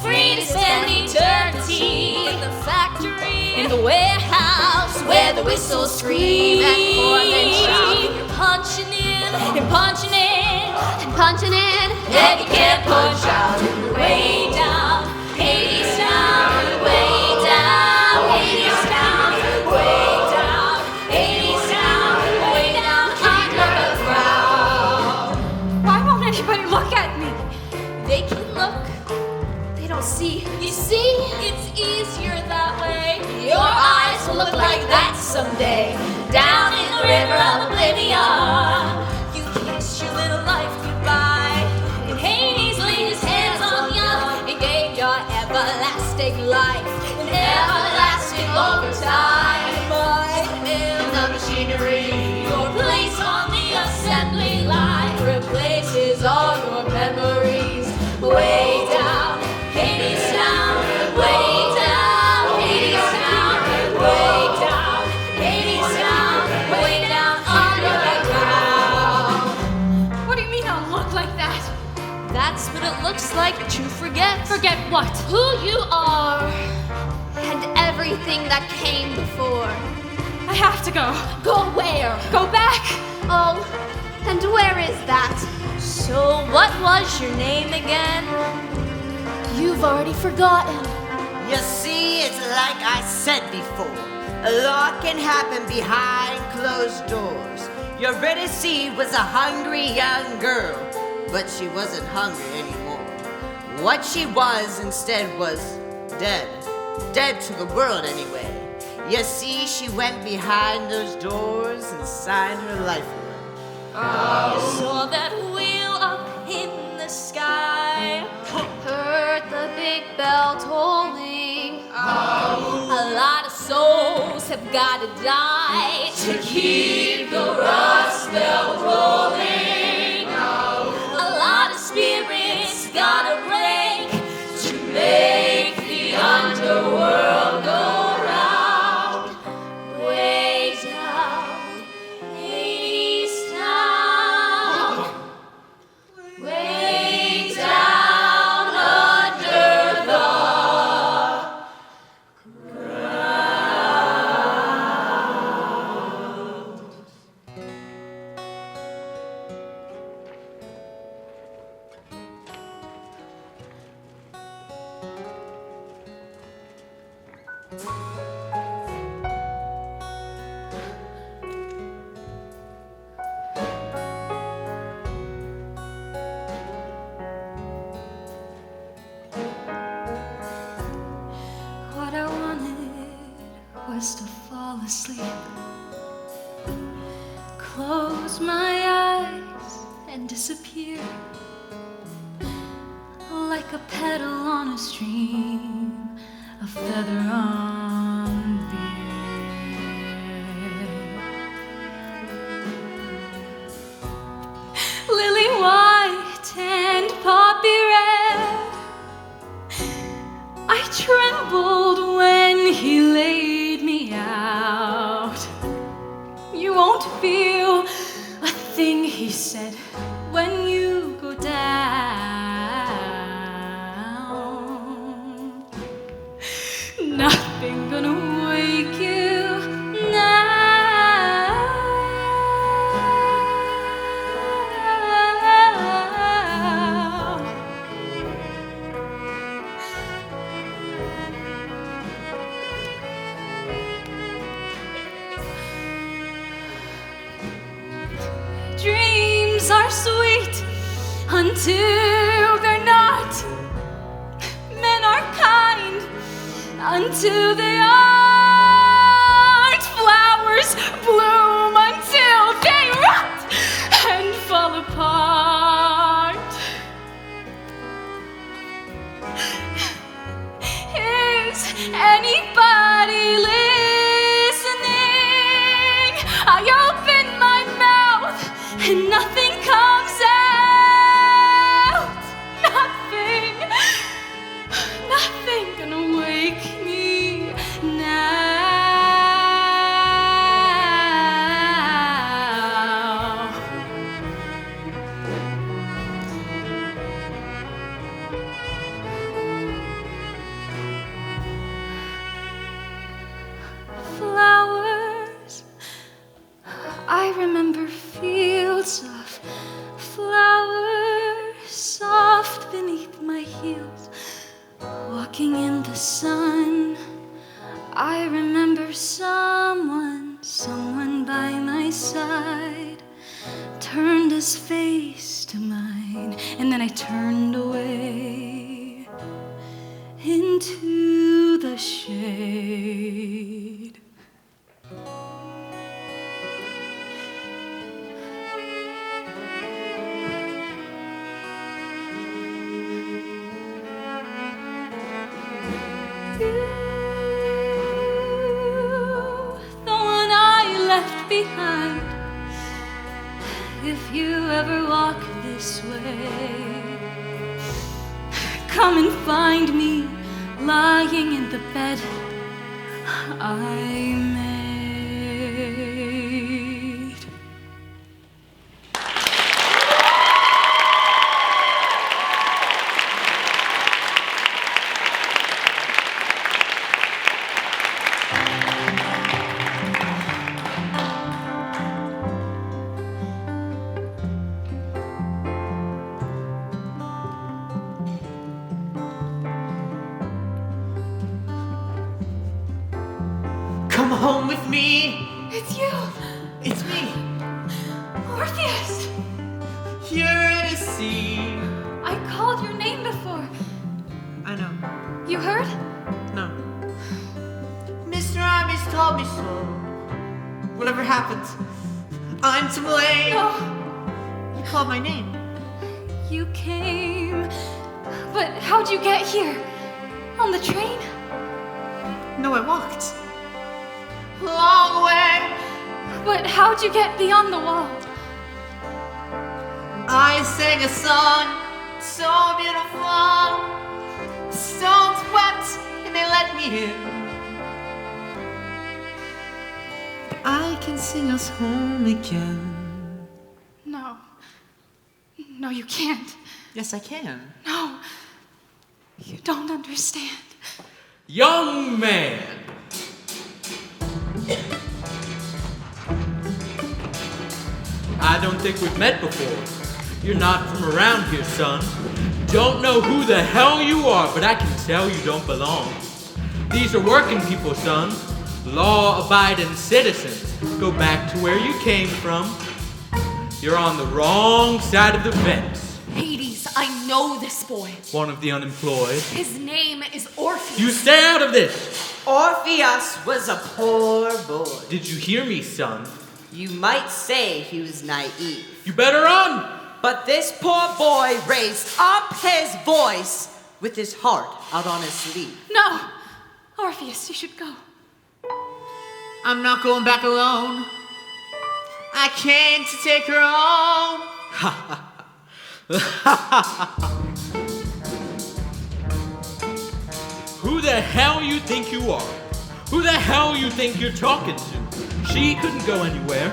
Free to spend eternity In the factory, in the warehouse where the whistles scream. and for then shout, You're punching in, you're punching in, and punching in. and you can't punch out. Way down, Hades down, way down, Hades down, way down, Hades down, way down under the ground. Why won't anybody look at me? They can look, they don't see. You see, it's easier that way. Your eyes will look like that someday. Down in the river of oblivion, you kissed your little life goodbye. And Hades laid his hands on you and gave your everlasting life. And everlasting overtime. In the machinery, your place on the assembly line replaces all your memories. Way down, Hades down, way down, Hades down, way down, Hades down, way down under the ground. What do you mean I'll look like that? That's what it looks like to forget. Forget what? Who you are and everything that came before. I have to go. Go where? Go back. Oh, and where is that? So what was your name again? You've already forgotten. You see, it's like I said before. A lot can happen behind closed doors. Eurydice was a hungry young girl, but she wasn't hungry anymore. What she was instead was dead. Dead to the world anyway. You see, she went behind those doors and signed her life away. Saw that wheel up in the sky. Heard the big bell tolling. A lot of souls have gotta die to keep the rust belt rolling. A lot of spirits gotta break to make the underworld go round. Way down, Hades down. What I wanted was to fall asleep, close my eyes and disappear like a petal on a stream, a feather on the air. Lily white and poppy red, I trembled when he laid me out. You won't feel a thing, he said, when you go down. Nothing gonna wake you now. Dreams are sweet until they're not. Men are kind until they aren't. Flowers bloom until they rot and fall apart. Is anybody listening? I open my mouth and nothing comes out. Nothing gonna wake me now. Flowers, I remember fields of flowers soft beneath my heels, walking in the sun. I remember someone by my side turned his face to mine, and then I turned away into the shade. The one I left behind. If you ever walk this way, come and find me lying in the bed I made. Come home with me. It's you, It's me, Orpheus. Eurydice. I called your name before. I know. You heard? No. Mr. Imes told me so. Whatever happened, I'm to blame. No, You called my name. you came. But how'd you get here? On the train? No, I walked. Long way. But how'd you get beyond the wall? I sang a song so beautiful. Stones wept and they let me in. I can sing us home again. No. No, you can't. Yes, I can. No. You don't understand. Young man, I don't think we've met before. You're not from around here, son. don't know who the hell you are, but I can tell you don't belong. These are working people, son. Law-abiding citizens. Go back to where you came from. You're on the wrong side of the fence. Hades, I know this boy. One of the unemployed. His name is Orpheus. You stay out of this! Orpheus was a poor boy. Did you hear me, son? You might say he was naive. You better run! But this poor boy raised up his voice with his heart out on his sleeve. No! Orpheus, you should go. I'm not going back alone. I came to take her home. Who the hell you think you are? Who the hell you think you're talking to? She couldn't go anywhere,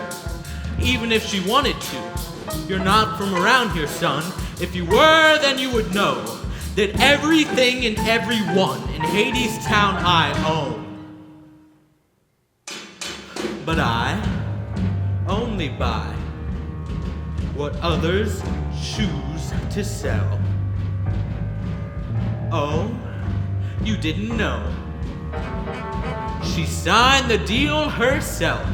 even if she wanted to. You're not from around here, son. If you were, then you would know that everything and everyone in Hades Town I own. But I only buy what others choose to sell. Oh, you didn't know. She signed the deal herself.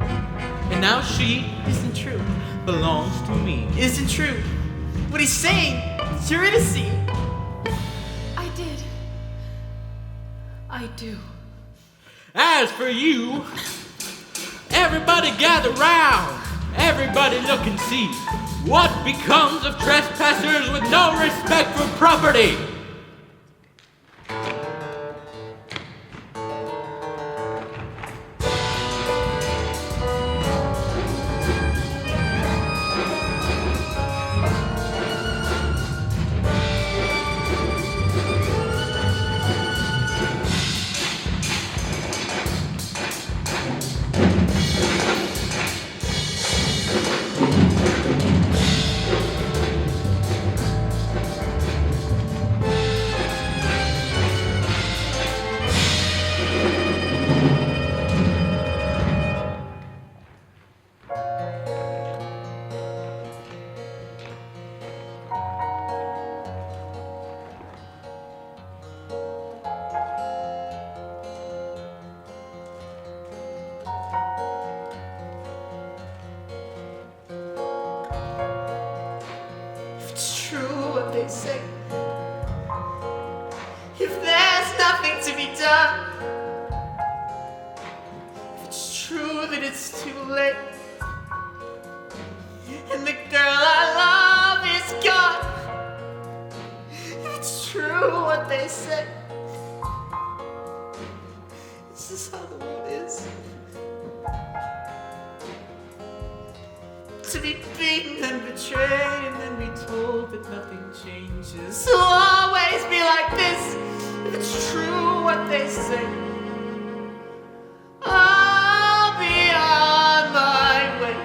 And now she Isn't true. belongs to me. Isn't true. What he's saying, it's Eurydice. I did. I do. As for you, everybody gather round. Everybody look and see what becomes of trespassers with no respect for property. It's true what they say. If there's nothing to be done, if it's true that it's too late, and the girl I love is gone, if it's true what they say, this is how the world is. To be beaten and betrayed and then be told that nothing changes. It'll always be like this if it's true what they say. I'll be on my way.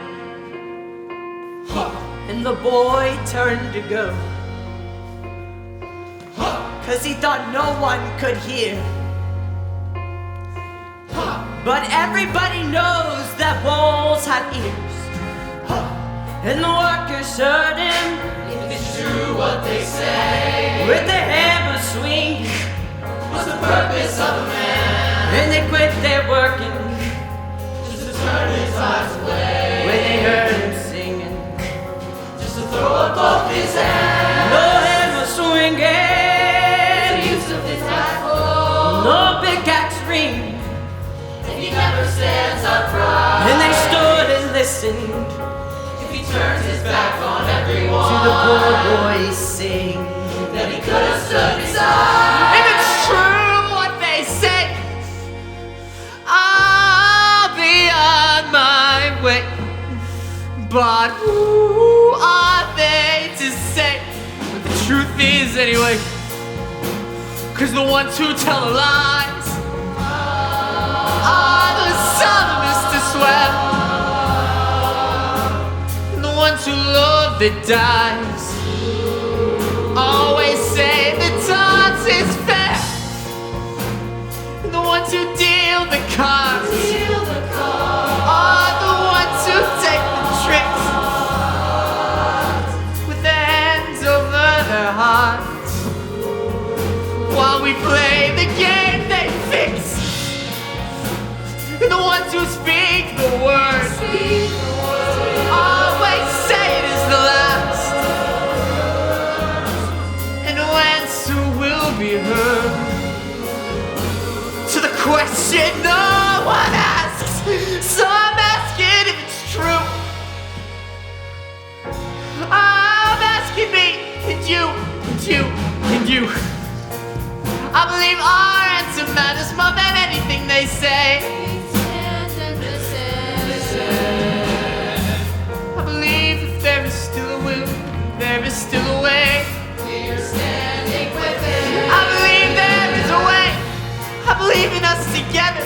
And the boy turned to go, 'cause he thought no one could hear. But everybody knows that wolves have ears. And the workers heard him. If it's true what they say, with the hammer swinging, what's the purpose of a man? And they quit their working just to turn his eyes away. When they heard him singing, just to throw up both his hands. No hammer swinging, the use of his tackle. No pickaxe ring, and he never stands upright. And they stood and listened. Turns his back on everyone. To the poor boy sing that he could have stood beside. If it's true what they say, I'll be on my way. But who are they to say what the truth is anyway? 'Cause the ones who tell the lies are the solemnest to swear. Ones who love that dies always say the dance is fair. And the ones who deal the cards are the ones who take the tricks with their hands over their hearts. we play the game they fix. And the ones who speak the word always say it is the last. And whence who will be heard? To the question no one asks. So I'm asking if it's true. I'm asking me and you and you and you. I believe our answer matters more than anything they say. I believe if there is still a will, there is still a way. We're standing with it. I believe there is a way. I believe in us together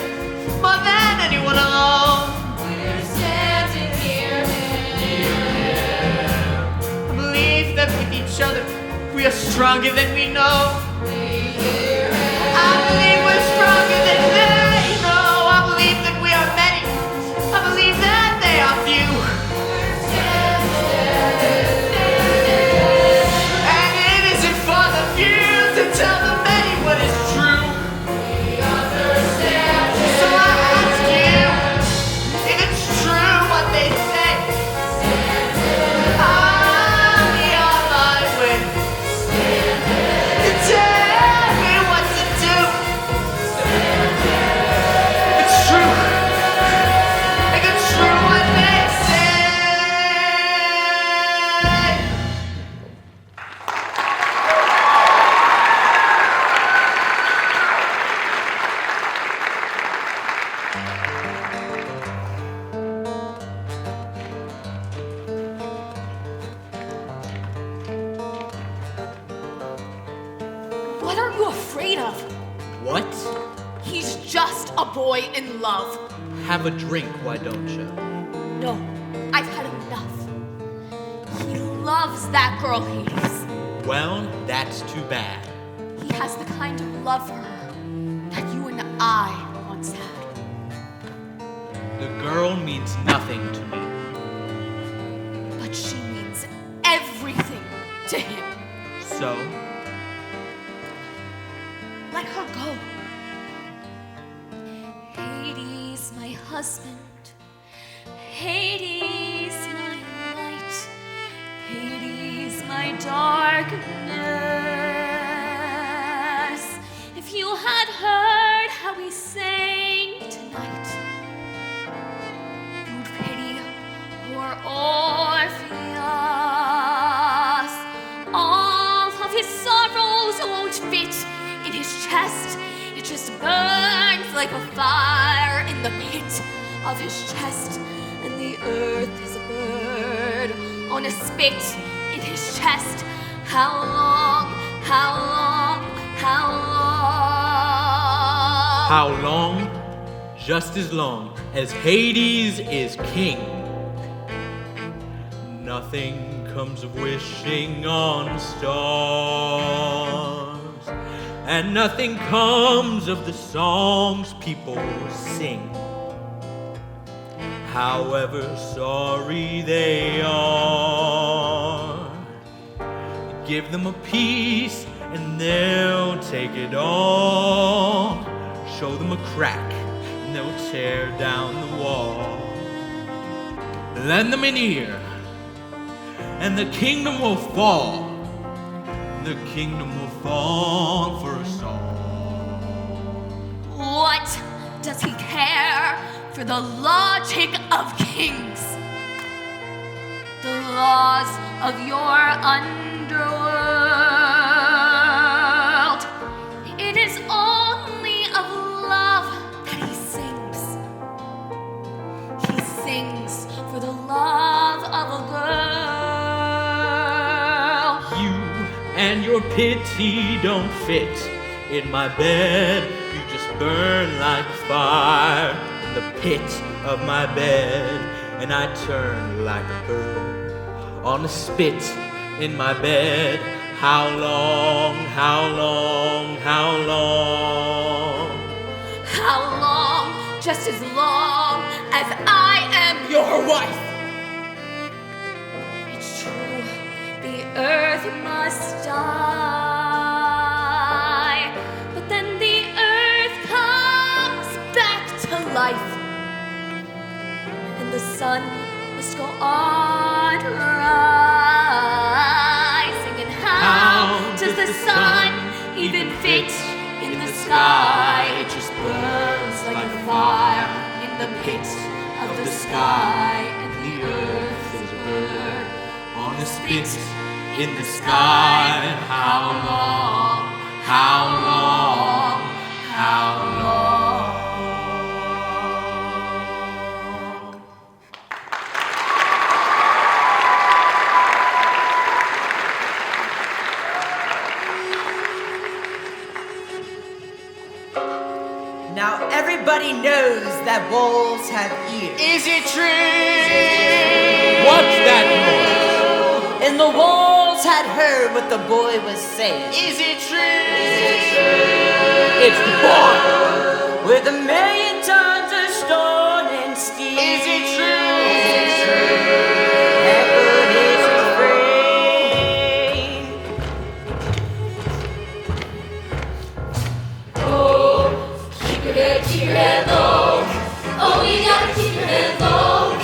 more than anyone alone. We're standing here. I believe that with each other we are stronger than we know. I believe we're stronger than they know. I believe that we are many. I believe that they are few. And it isn't for the few to tell the many what is true. So I ask you if it's true what they say. I'll be on my way. Tell me what to do. It's true. If it's true what they say. What are you afraid of? What? He's just a boy in love. Have a drink, why don't you? No, I've had enough. He loves that girl, Hades. Well, that's too bad. He has the kind of love for her that you and I once had. The girl means nothing to me. But she means everything to him. So? Let her go. Hades, my husband. Hades, my light. Hades, my darkness. If you had heard how we sang tonight, you'd pity poor Orpheus. All of his sorrows won't fit in his chest. It just burns like a fire in the pit of his chest. And the earth is a bird on a spit in his chest. How long, how long, how long? How long? Just as long as Hades is king. Nothing comes of wishing on stars, and nothing comes of the songs people sing. However sorry they are, give them a piece and they'll take it all. Show them a crack and they'll tear down the wall. Lend them an ear and the kingdom will fall. The kingdom will fall for a song. What does he care for the logic of kings? The laws of your underworld. It is only of love that he sings. He sings for the love of a girl. You and your pity don't fit in my bed. You just burn like fire in the pit of my bed. And I turn like a bird on a spit in my bed. How long, how long, how long? How long? Just as long as I am your wife. It's true, the earth must die, but sun must go on rising. And how does the sun even fit in the sky? It just burns like a fire in the pit of the sky. And the earth is a bird on the spit in the sky. How long? How long? How long? Now everybody knows that wolves have ears. Is it true? What's that noise? And the wolves had heard what the boy was saying. Is it true? It's the boy. With a million tons of stone and steel. Is it true? Heaven is afraid. Keep your head low. Oh, you gotta keep your head low.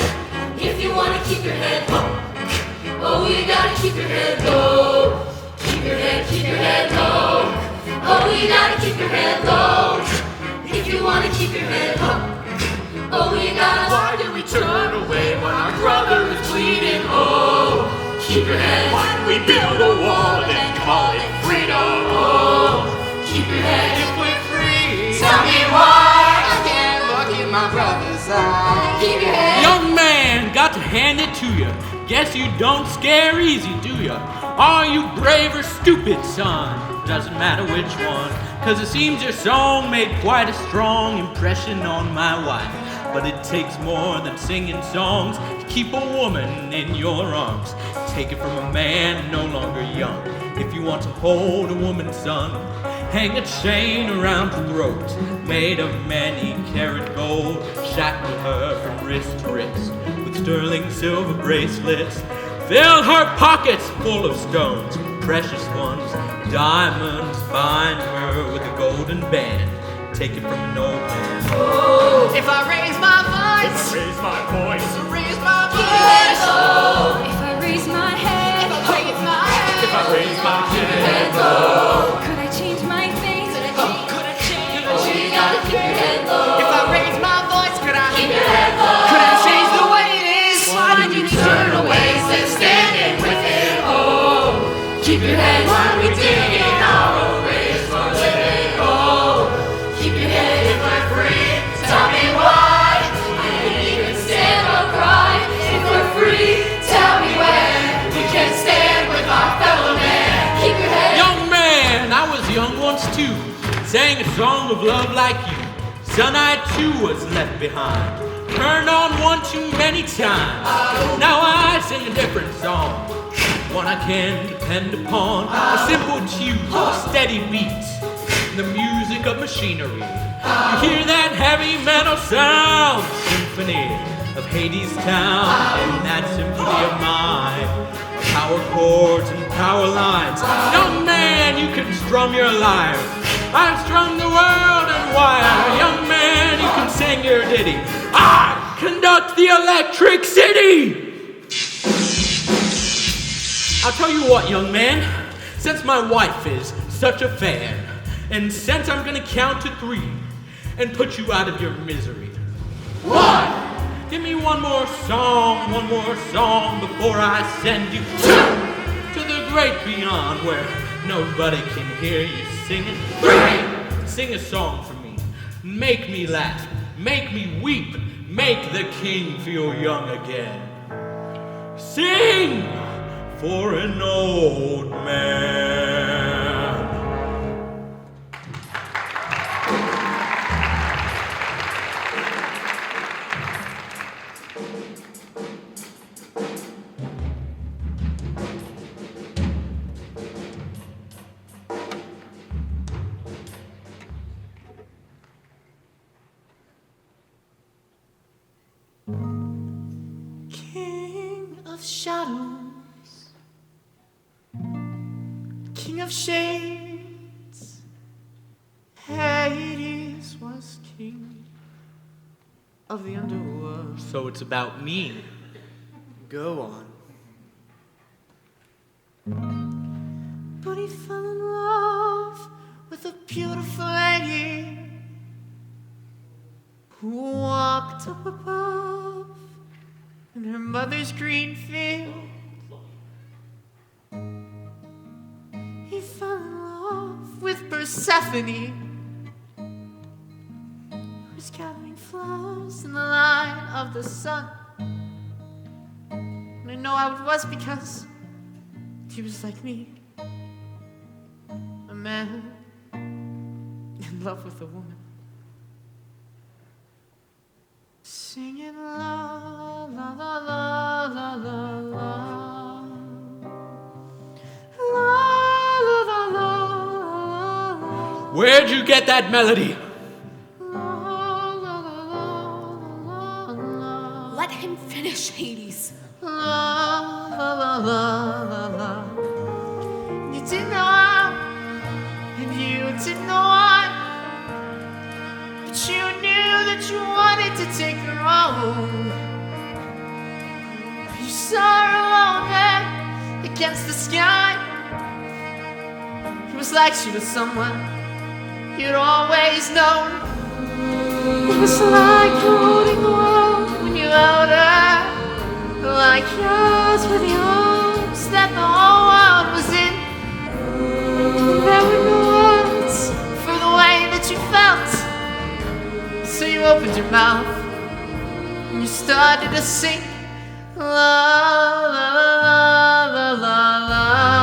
If you wanna keep your head low. Oh, you gotta keep your head low. Keep your head low. Oh, you gotta keep your head low. If you wanna keep your head low. Oh, you gotta. Why do we turn away when our brother is bleeding? Oh, keep your head. Why do we build a wall and then call it freedom? Oh, keep your head. If we're free, tell me why I can't look in my brother's eye. Keep your head. Young man, got to hand it to you. Guess you don't scare easy, do ya? Are you brave or stupid, son? Doesn't matter which one, 'cause it seems your song made quite a strong impression on my wife. But it takes more than singing songs to keep a woman in your arms. Take it from a man no longer young. If you want to hold a woman, son, hang a chain around her throat, made of many carat gold. Shackle her from wrist to wrist with sterling silver bracelets. Fill her pockets full of stones, precious ones, diamonds. Bind her with a golden band. Take it from an old man. If I raise my voice, Raise my voice. raise my Keep your head voice. low. If I raise my head, If I raise my head, If I raise my head. head low. Could I change my face? could I change? Oh, you gotta keep your head low. If I raise my voice, could I? Keep your head low. Could I change the way it is? Why did you turn away instead of standing with it? Oh, keep your head. Why are we digging our graves for living? Oh, keep your head. If we're free, tell me why. I can't even stand or cry. If we're free, tell me when we can stand with our fellow man. Keep your head. Young man, I was young once too, sang a song of love like you. Son, I too was left behind, turned on one too many times. Now I sing a different song, one I can depend upon. A simple tune, a steady beat, the music of machinery. You hear that heavy metal sound, symphony of Hades Town, and that symphony of mine. Power chords and power lines. Young man, you can strum your lyre. I've strung the world and wire. Young man, you can sing your ditty. I conduct the electric city. I'll tell you what, young man, since my wife is such a fan, and since I'm gonna count to 3 and put you out of your misery. 1! Give me one more song before I send you to the great beyond where nobody can hear you singing. 3! Sing a song for me. Make me laugh. Make me weep. Make the king feel young again. Sing for an old man. King of shadows, king of shades, Hades was king of the underworld. So it's about me. Go on. But he fell in love with a beautiful lady who walked up above in her mother's green field. He fell in love with Persephone, who was gathering flowers in the light of the sun. And I know how it was because he was like me, a man in love with a woman, singing la la la la la la la, la la la la la. Where'd you get that melody? Let him finish, Hades. La la la la la la. You didn't know how, and you didn't know why, but you knew that you wanted to take her home. You saw her alone there against the sky. It was like she was someone you'd always known. It was like holding the world when you held her, like yours were the arms that the whole world was in. There were no words for the way that you felt, so you opened your mouth and you started to sing la la la la la la la la la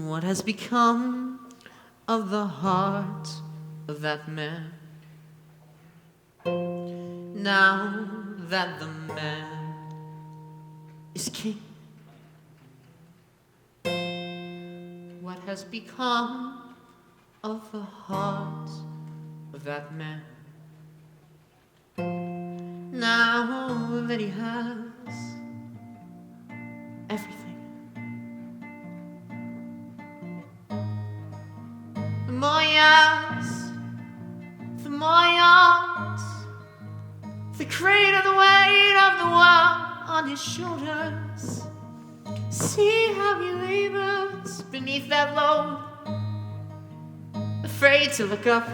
What has become of the heart of that man? Now that the man is king, what has become of the heart of that man? Now that he has everything. The more he asks, the more he wants, the greater the weight of the world on his shoulders. See how he labors beneath that load, afraid to look up,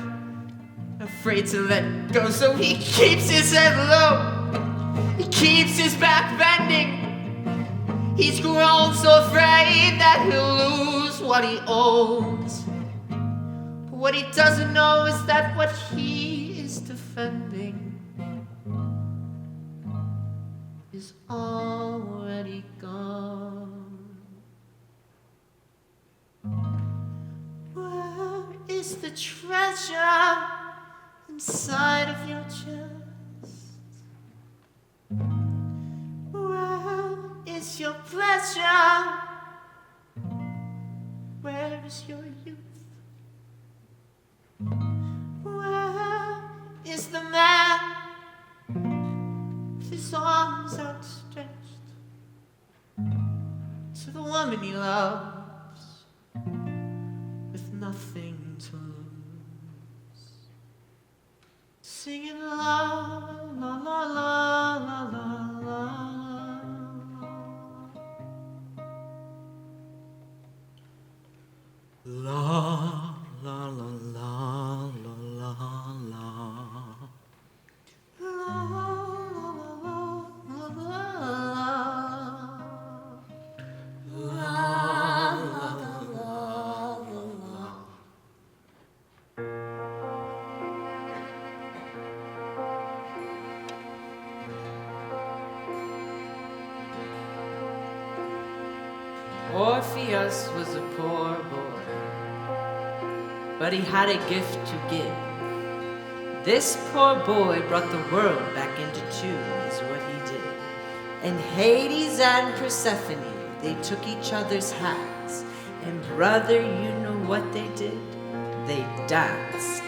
afraid to let go, so he keeps his head low, he keeps his back bending. He's grown so afraid that he'll lose what he owns. What he doesn't know is that what he is defending is already gone. Where is the treasure inside of your chest? Where is your pleasure? Where is your youth? Where is the man with his arms outstretched to the woman he loves with nothing to lose? Singing la la la la la la la. La la Orpheus was a poor boy, but he had a gift to give. This poor boy brought the world back into tune, is what he did. And Hades and Persephone, they took each other's hands. And brother, you know what they did? They danced.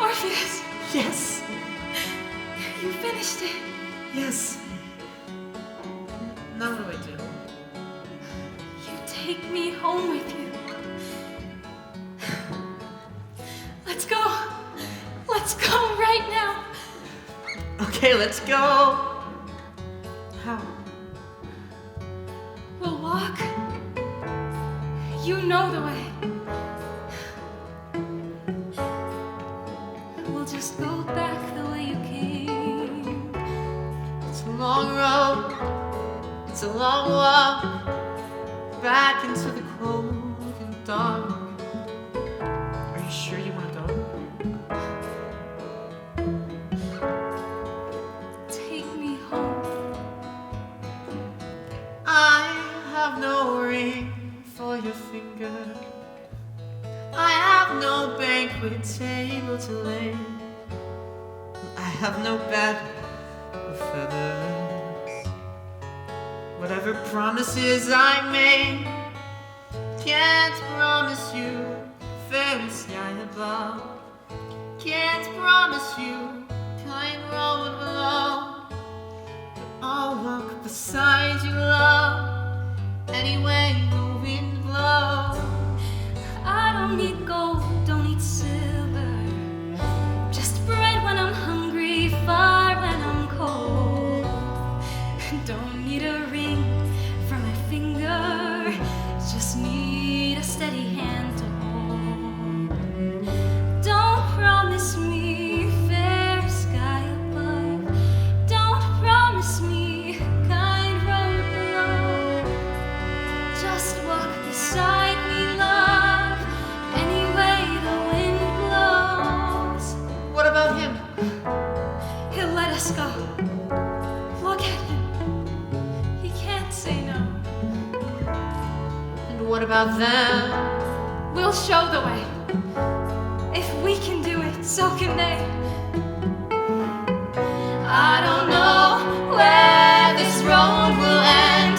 Orpheus, Yes, you finished it. yes. Now what do I do? You take me home with you. Let's go. Let's go right now. Okay, let's go. How? We'll walk. You know the way. We'll just go back the way you came. It's a long road. It's a long walk back into the cold and dark. Are you sure you want to go? Take me home. I have no ring for your finger. I have no banquet table to lay. I have no bed of feathers. Whatever promises I made, can't promise you fair sky above. Can't promise you kind road below. But I'll walk beside you, love, any way the wind blows. I don't need gold, don't need silver. Just bread when I'm hungry, fire when I'm cold. Don't need a ring for my finger, just need a steady hand to hold. Don't promise me fair sky above. Don't promise me kind road below. Just walk beside me, love, any way the wind blows. What about him? He'll let us go. Look at him. He can't say no. And what about them? We'll show the way. If we can do it, so can they. I don't know where this road will end,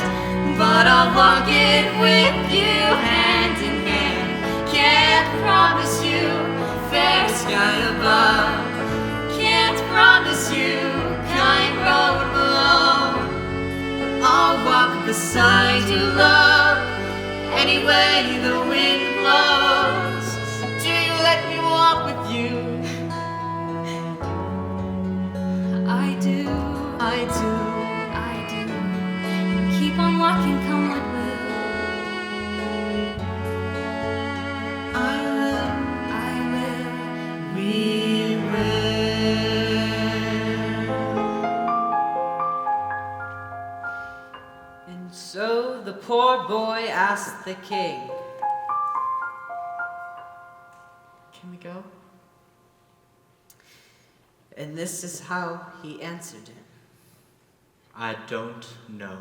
but I'll walk it with you hand in hand. Can't promise you fair sky above. Can't promise you kind road below. I'll walk beside you, love, any way the wind blows. Do you let me walk with you? I do. I do. I do. Keep on walking, come what will. I will. I will. We will. And so the poor boy asked the king, "Can we go?" And this is how he answered him. I don't know.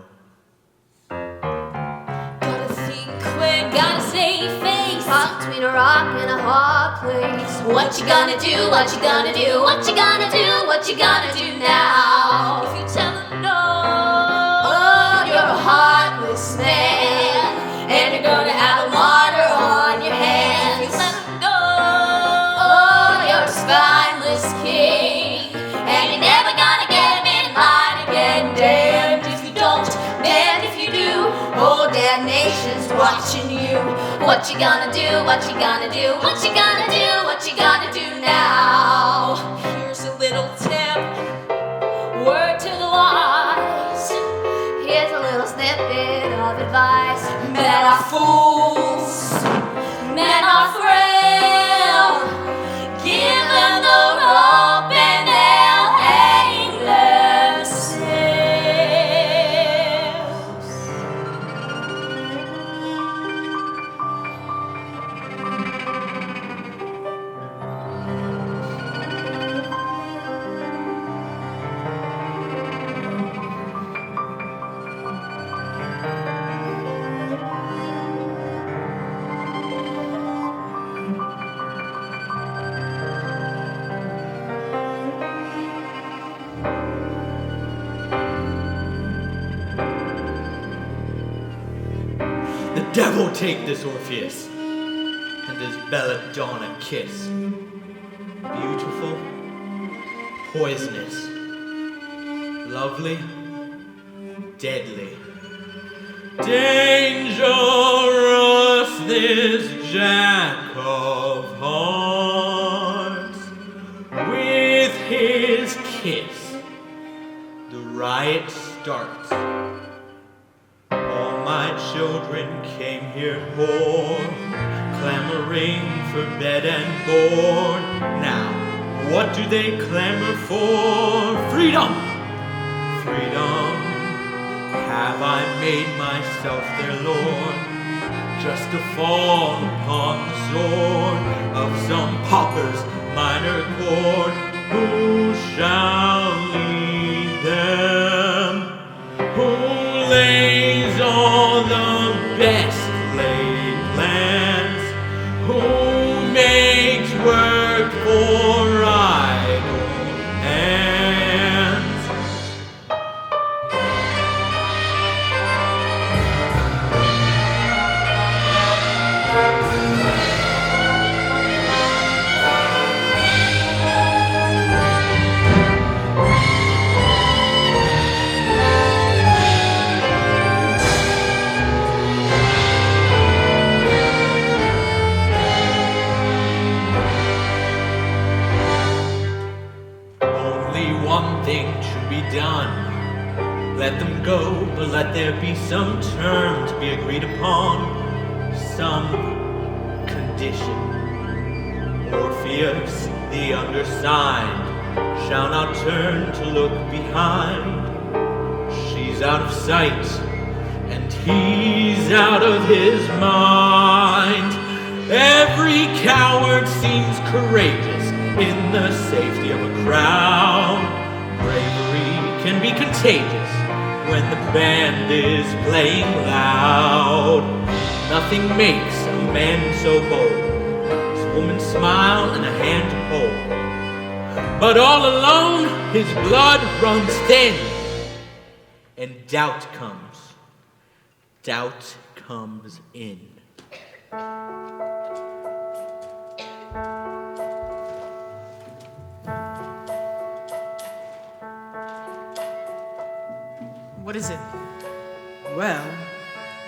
Gotta think quick, gotta save face. Caught between a rock and a hard place. What you gonna do? What you gonna do? What you gonna do? What you gonna do now? If you tell them no, oh, yeah, nations watching you. What you gonna do? What you gonna do? What you gonna do? What you gonna do now? Here's a little tip, word to the wise. Here's a little snippet of advice. Men are fools, men are frail. Give them the rope and they'll hang themselves. The devil take this Orpheus and his belladonna kiss. Beautiful, poisonous, lovely, deadly. Dangerous this jack of hearts. With his kiss, the riot starts. All my children came here poor, clamoring for bed and board. Now, what do they clamor for? Freedom! Freedom! Have I made myself their lord, just to fall upon the sword of some pauper's minor chord? Who shall lead them? Who lays all the best laid plans? Who makes work for idle hands? Only one thing should be done. Let them go, but let there be some term to be agreed upon. Some condition. Orpheus, the undersigned, shall not turn to look behind. She's out of sight, and he's out of his mind. Every coward seems courageous in the safety of a crowd. Bravery can be contagious when the band is playing loud. Nothing makes a man so bold as a woman's smile and a hand to hold. But all alone, his blood runs thin, and doubt comes in. What is it? Well,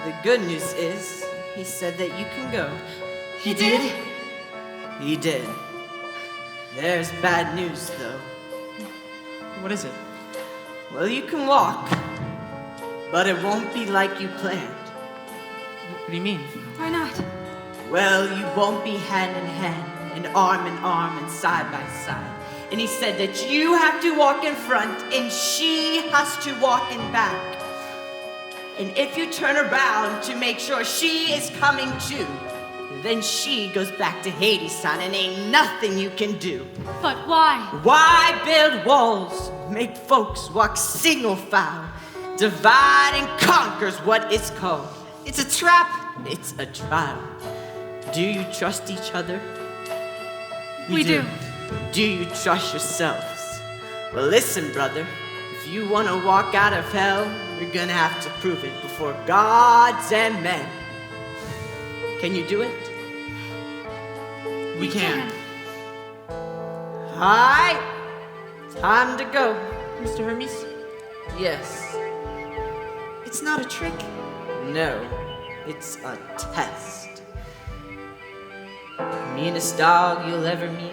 the good news is he said that you can go. He did? He did. There's bad news, though. What is it? Well, you can walk, but it won't be like you planned. What do you mean? Why not? Well, you won't be hand in hand, and arm in arm, and side by side. And he said that you have to walk in front, and she has to walk in back. And if you turn around to make sure she is coming too, then she goes back to Hades, son, and ain't nothing you can do. But why? Why build walls? Make folks walk single file. Divide and conquer's what it's called. It's a trap. It's a trial. Do you trust each other? We do. Do you trust yourselves? Well, listen, brother. If you want to walk out of hell, you're gonna have to prove it before gods and men. Can you do it? We can. Alright, time to go. Mr. Hermes? Yes. It's not a trick. No. It's a test. Meanest dog you'll ever meet.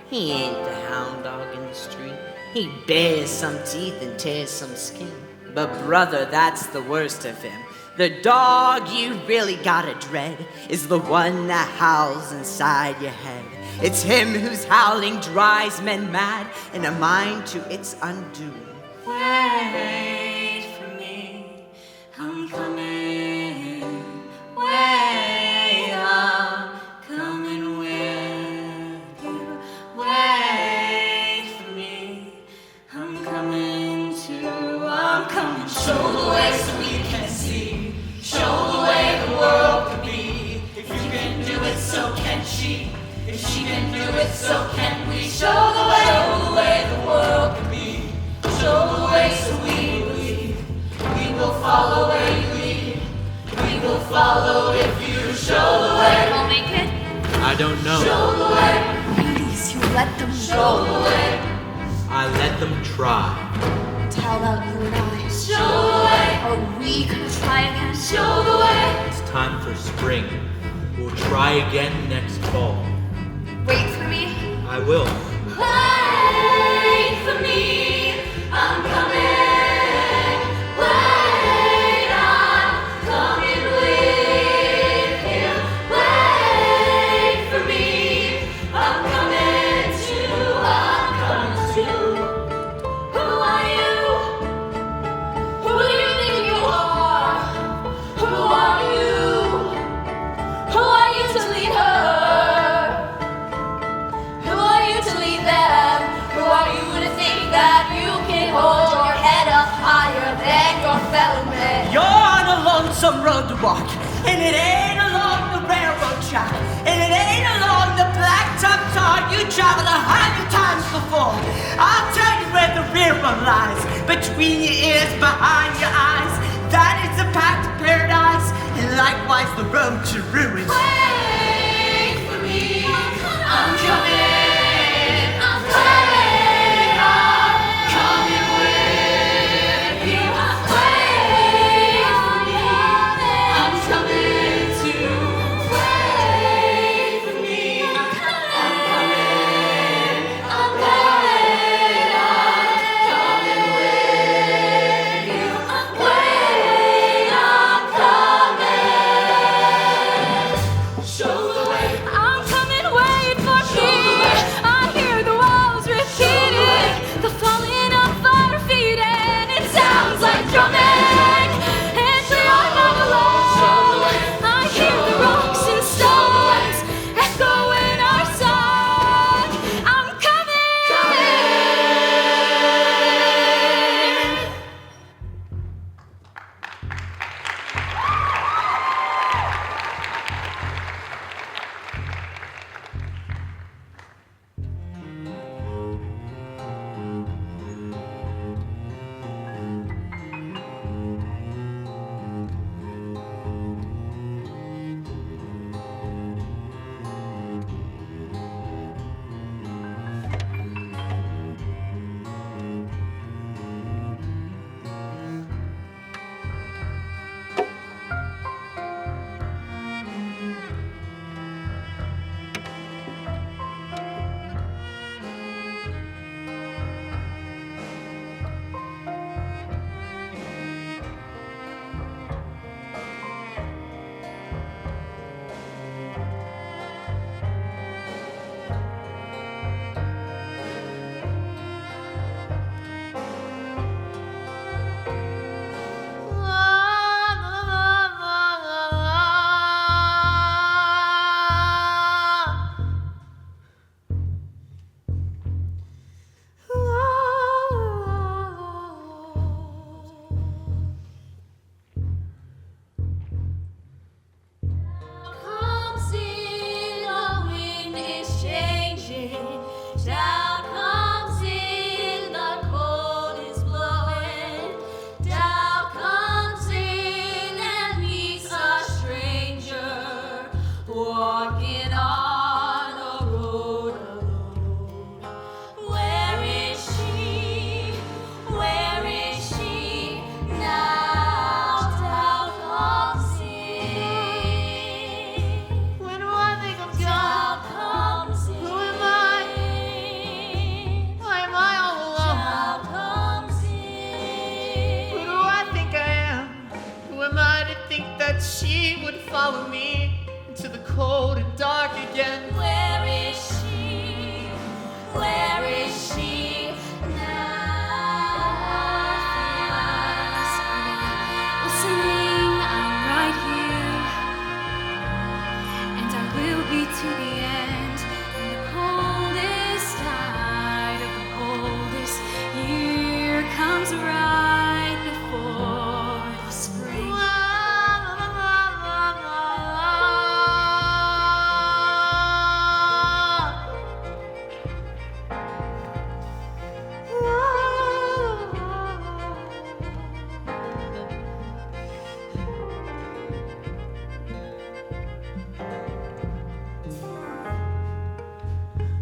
He ain't the hound dog in the street. He bares some teeth and tears some skin. But brother, that's the worst of him. The dog you really gotta dread is the one that howls inside your head. It's him whose howling drives men mad and a mind to its undoing. Wait for me, I'm coming. Wait, I'm coming with you. Wait for me, I'm coming too. I'm coming. Show the way so we can see. Show the way the world could be. If you can do it, so can she. If she can do it, so can we. Show the way the world could be. Show the way so we believe. We will follow where you lead. We will follow if you show the way. I'll make it. I don't know. Show the way. Please, you let them Show the way. I let them try. Tell about you and I. Show the way. Are we gonna try again? Show the way. It's time for spring. We'll try again next fall. Wait for me. I will. Wait for me, I'm coming. Wait, I'm coming with you. Wait for me, I'm coming too. I'm coming too. Who are you? Who do you think you are? Who are you? Who are you to lead her? Who are you to lead them? Who are you to think that you can hold your head up higher than your fellow men? You're on a lonesome road to walk, and it ain't along the railroad track, and it ain't along the blacktop tar you traveled 100 times before. I'll tell you where the real road lies, between your ears, behind your eyes. That is the path to paradise, and likewise the road to ruin. Wait for me, I'm coming. I'm coming. I'm coming with you. Wait for me, I'm coming too. Wait for me, I'm coming. I'm coming. I'm coming with you. follow me into the cold and dark again. Where is she? Where is she now? Listening, I'm right here, and I will be to the end. In the coldest night of the coldest year comes right before the spring.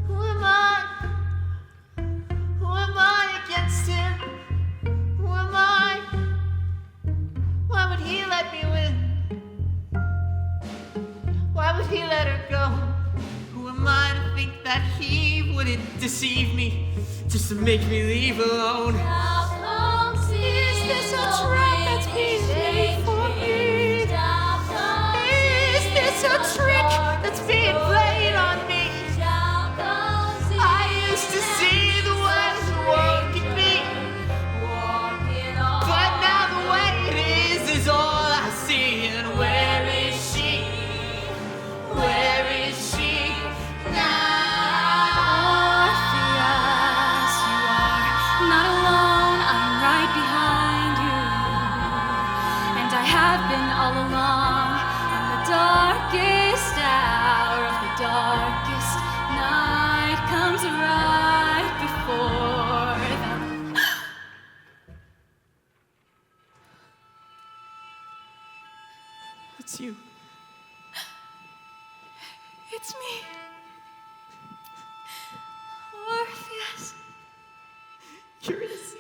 Who am I? Who am I against him? Who am I? Why would he let me win? Why would he let her go? Who am I to think that he wouldn't deceive me just to make me leave alone? Is this a trap that's being laid for me? Is this a trick that's being played on me? I used to see the way the world could be, but now the way it is all I see. And where is she? Where is she now? Orpheus, you are not alone, I'm right behind you. And I have been all along. In the darkest hour of the darkest night comes right before the... It's you. It's me. Orpheus. Eurydice.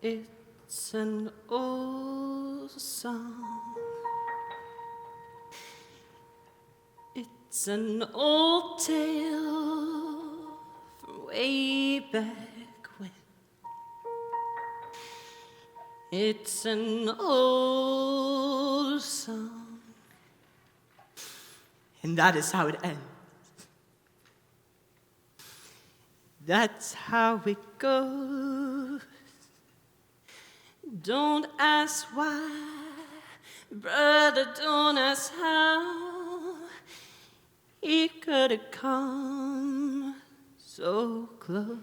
It's an old song. It's an old tale from way back when. It's an old song, and that is how it ends. That's how it goes. Don't ask why, brother, don't ask how. He could have come so close.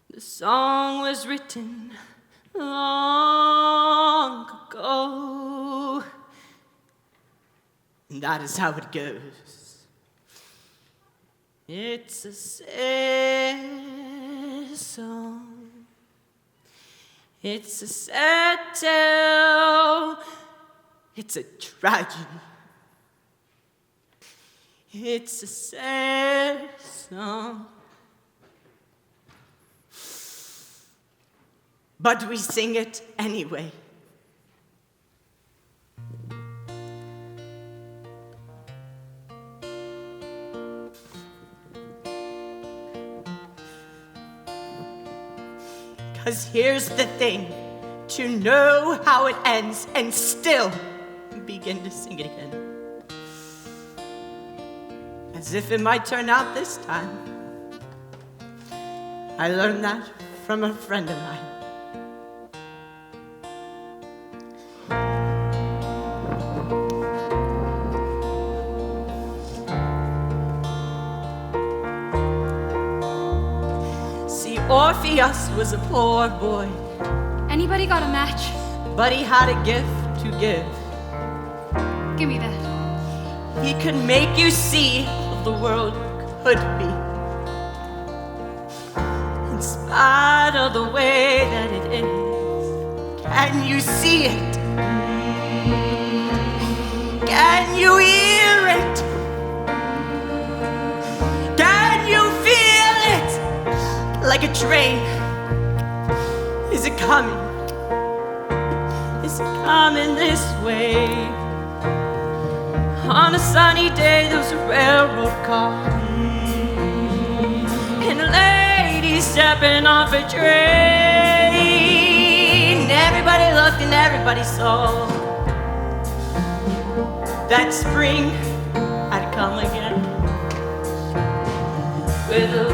The song was written long ago, and that is how it goes. It's a sad song. It's a sad tale. It's a tragedy. It's a sad song. But we sing it anyway. Because here's the thing, to know how it ends and still begin to sing it again. As if it might turn out this time. I learned that from a friend of mine. Orpheus was a poor boy. Anybody got a match? But he had a gift to give. Give me that. He could make you see what the world could be. In spite of the way that it is. Can you see it? Can you hear it? Can you feel it? like a train. Is it coming? Is it coming this way? On a sunny day, there was a railroad car, and a lady stepping off a train. Everybody looked and everybody saw that spring had come again with a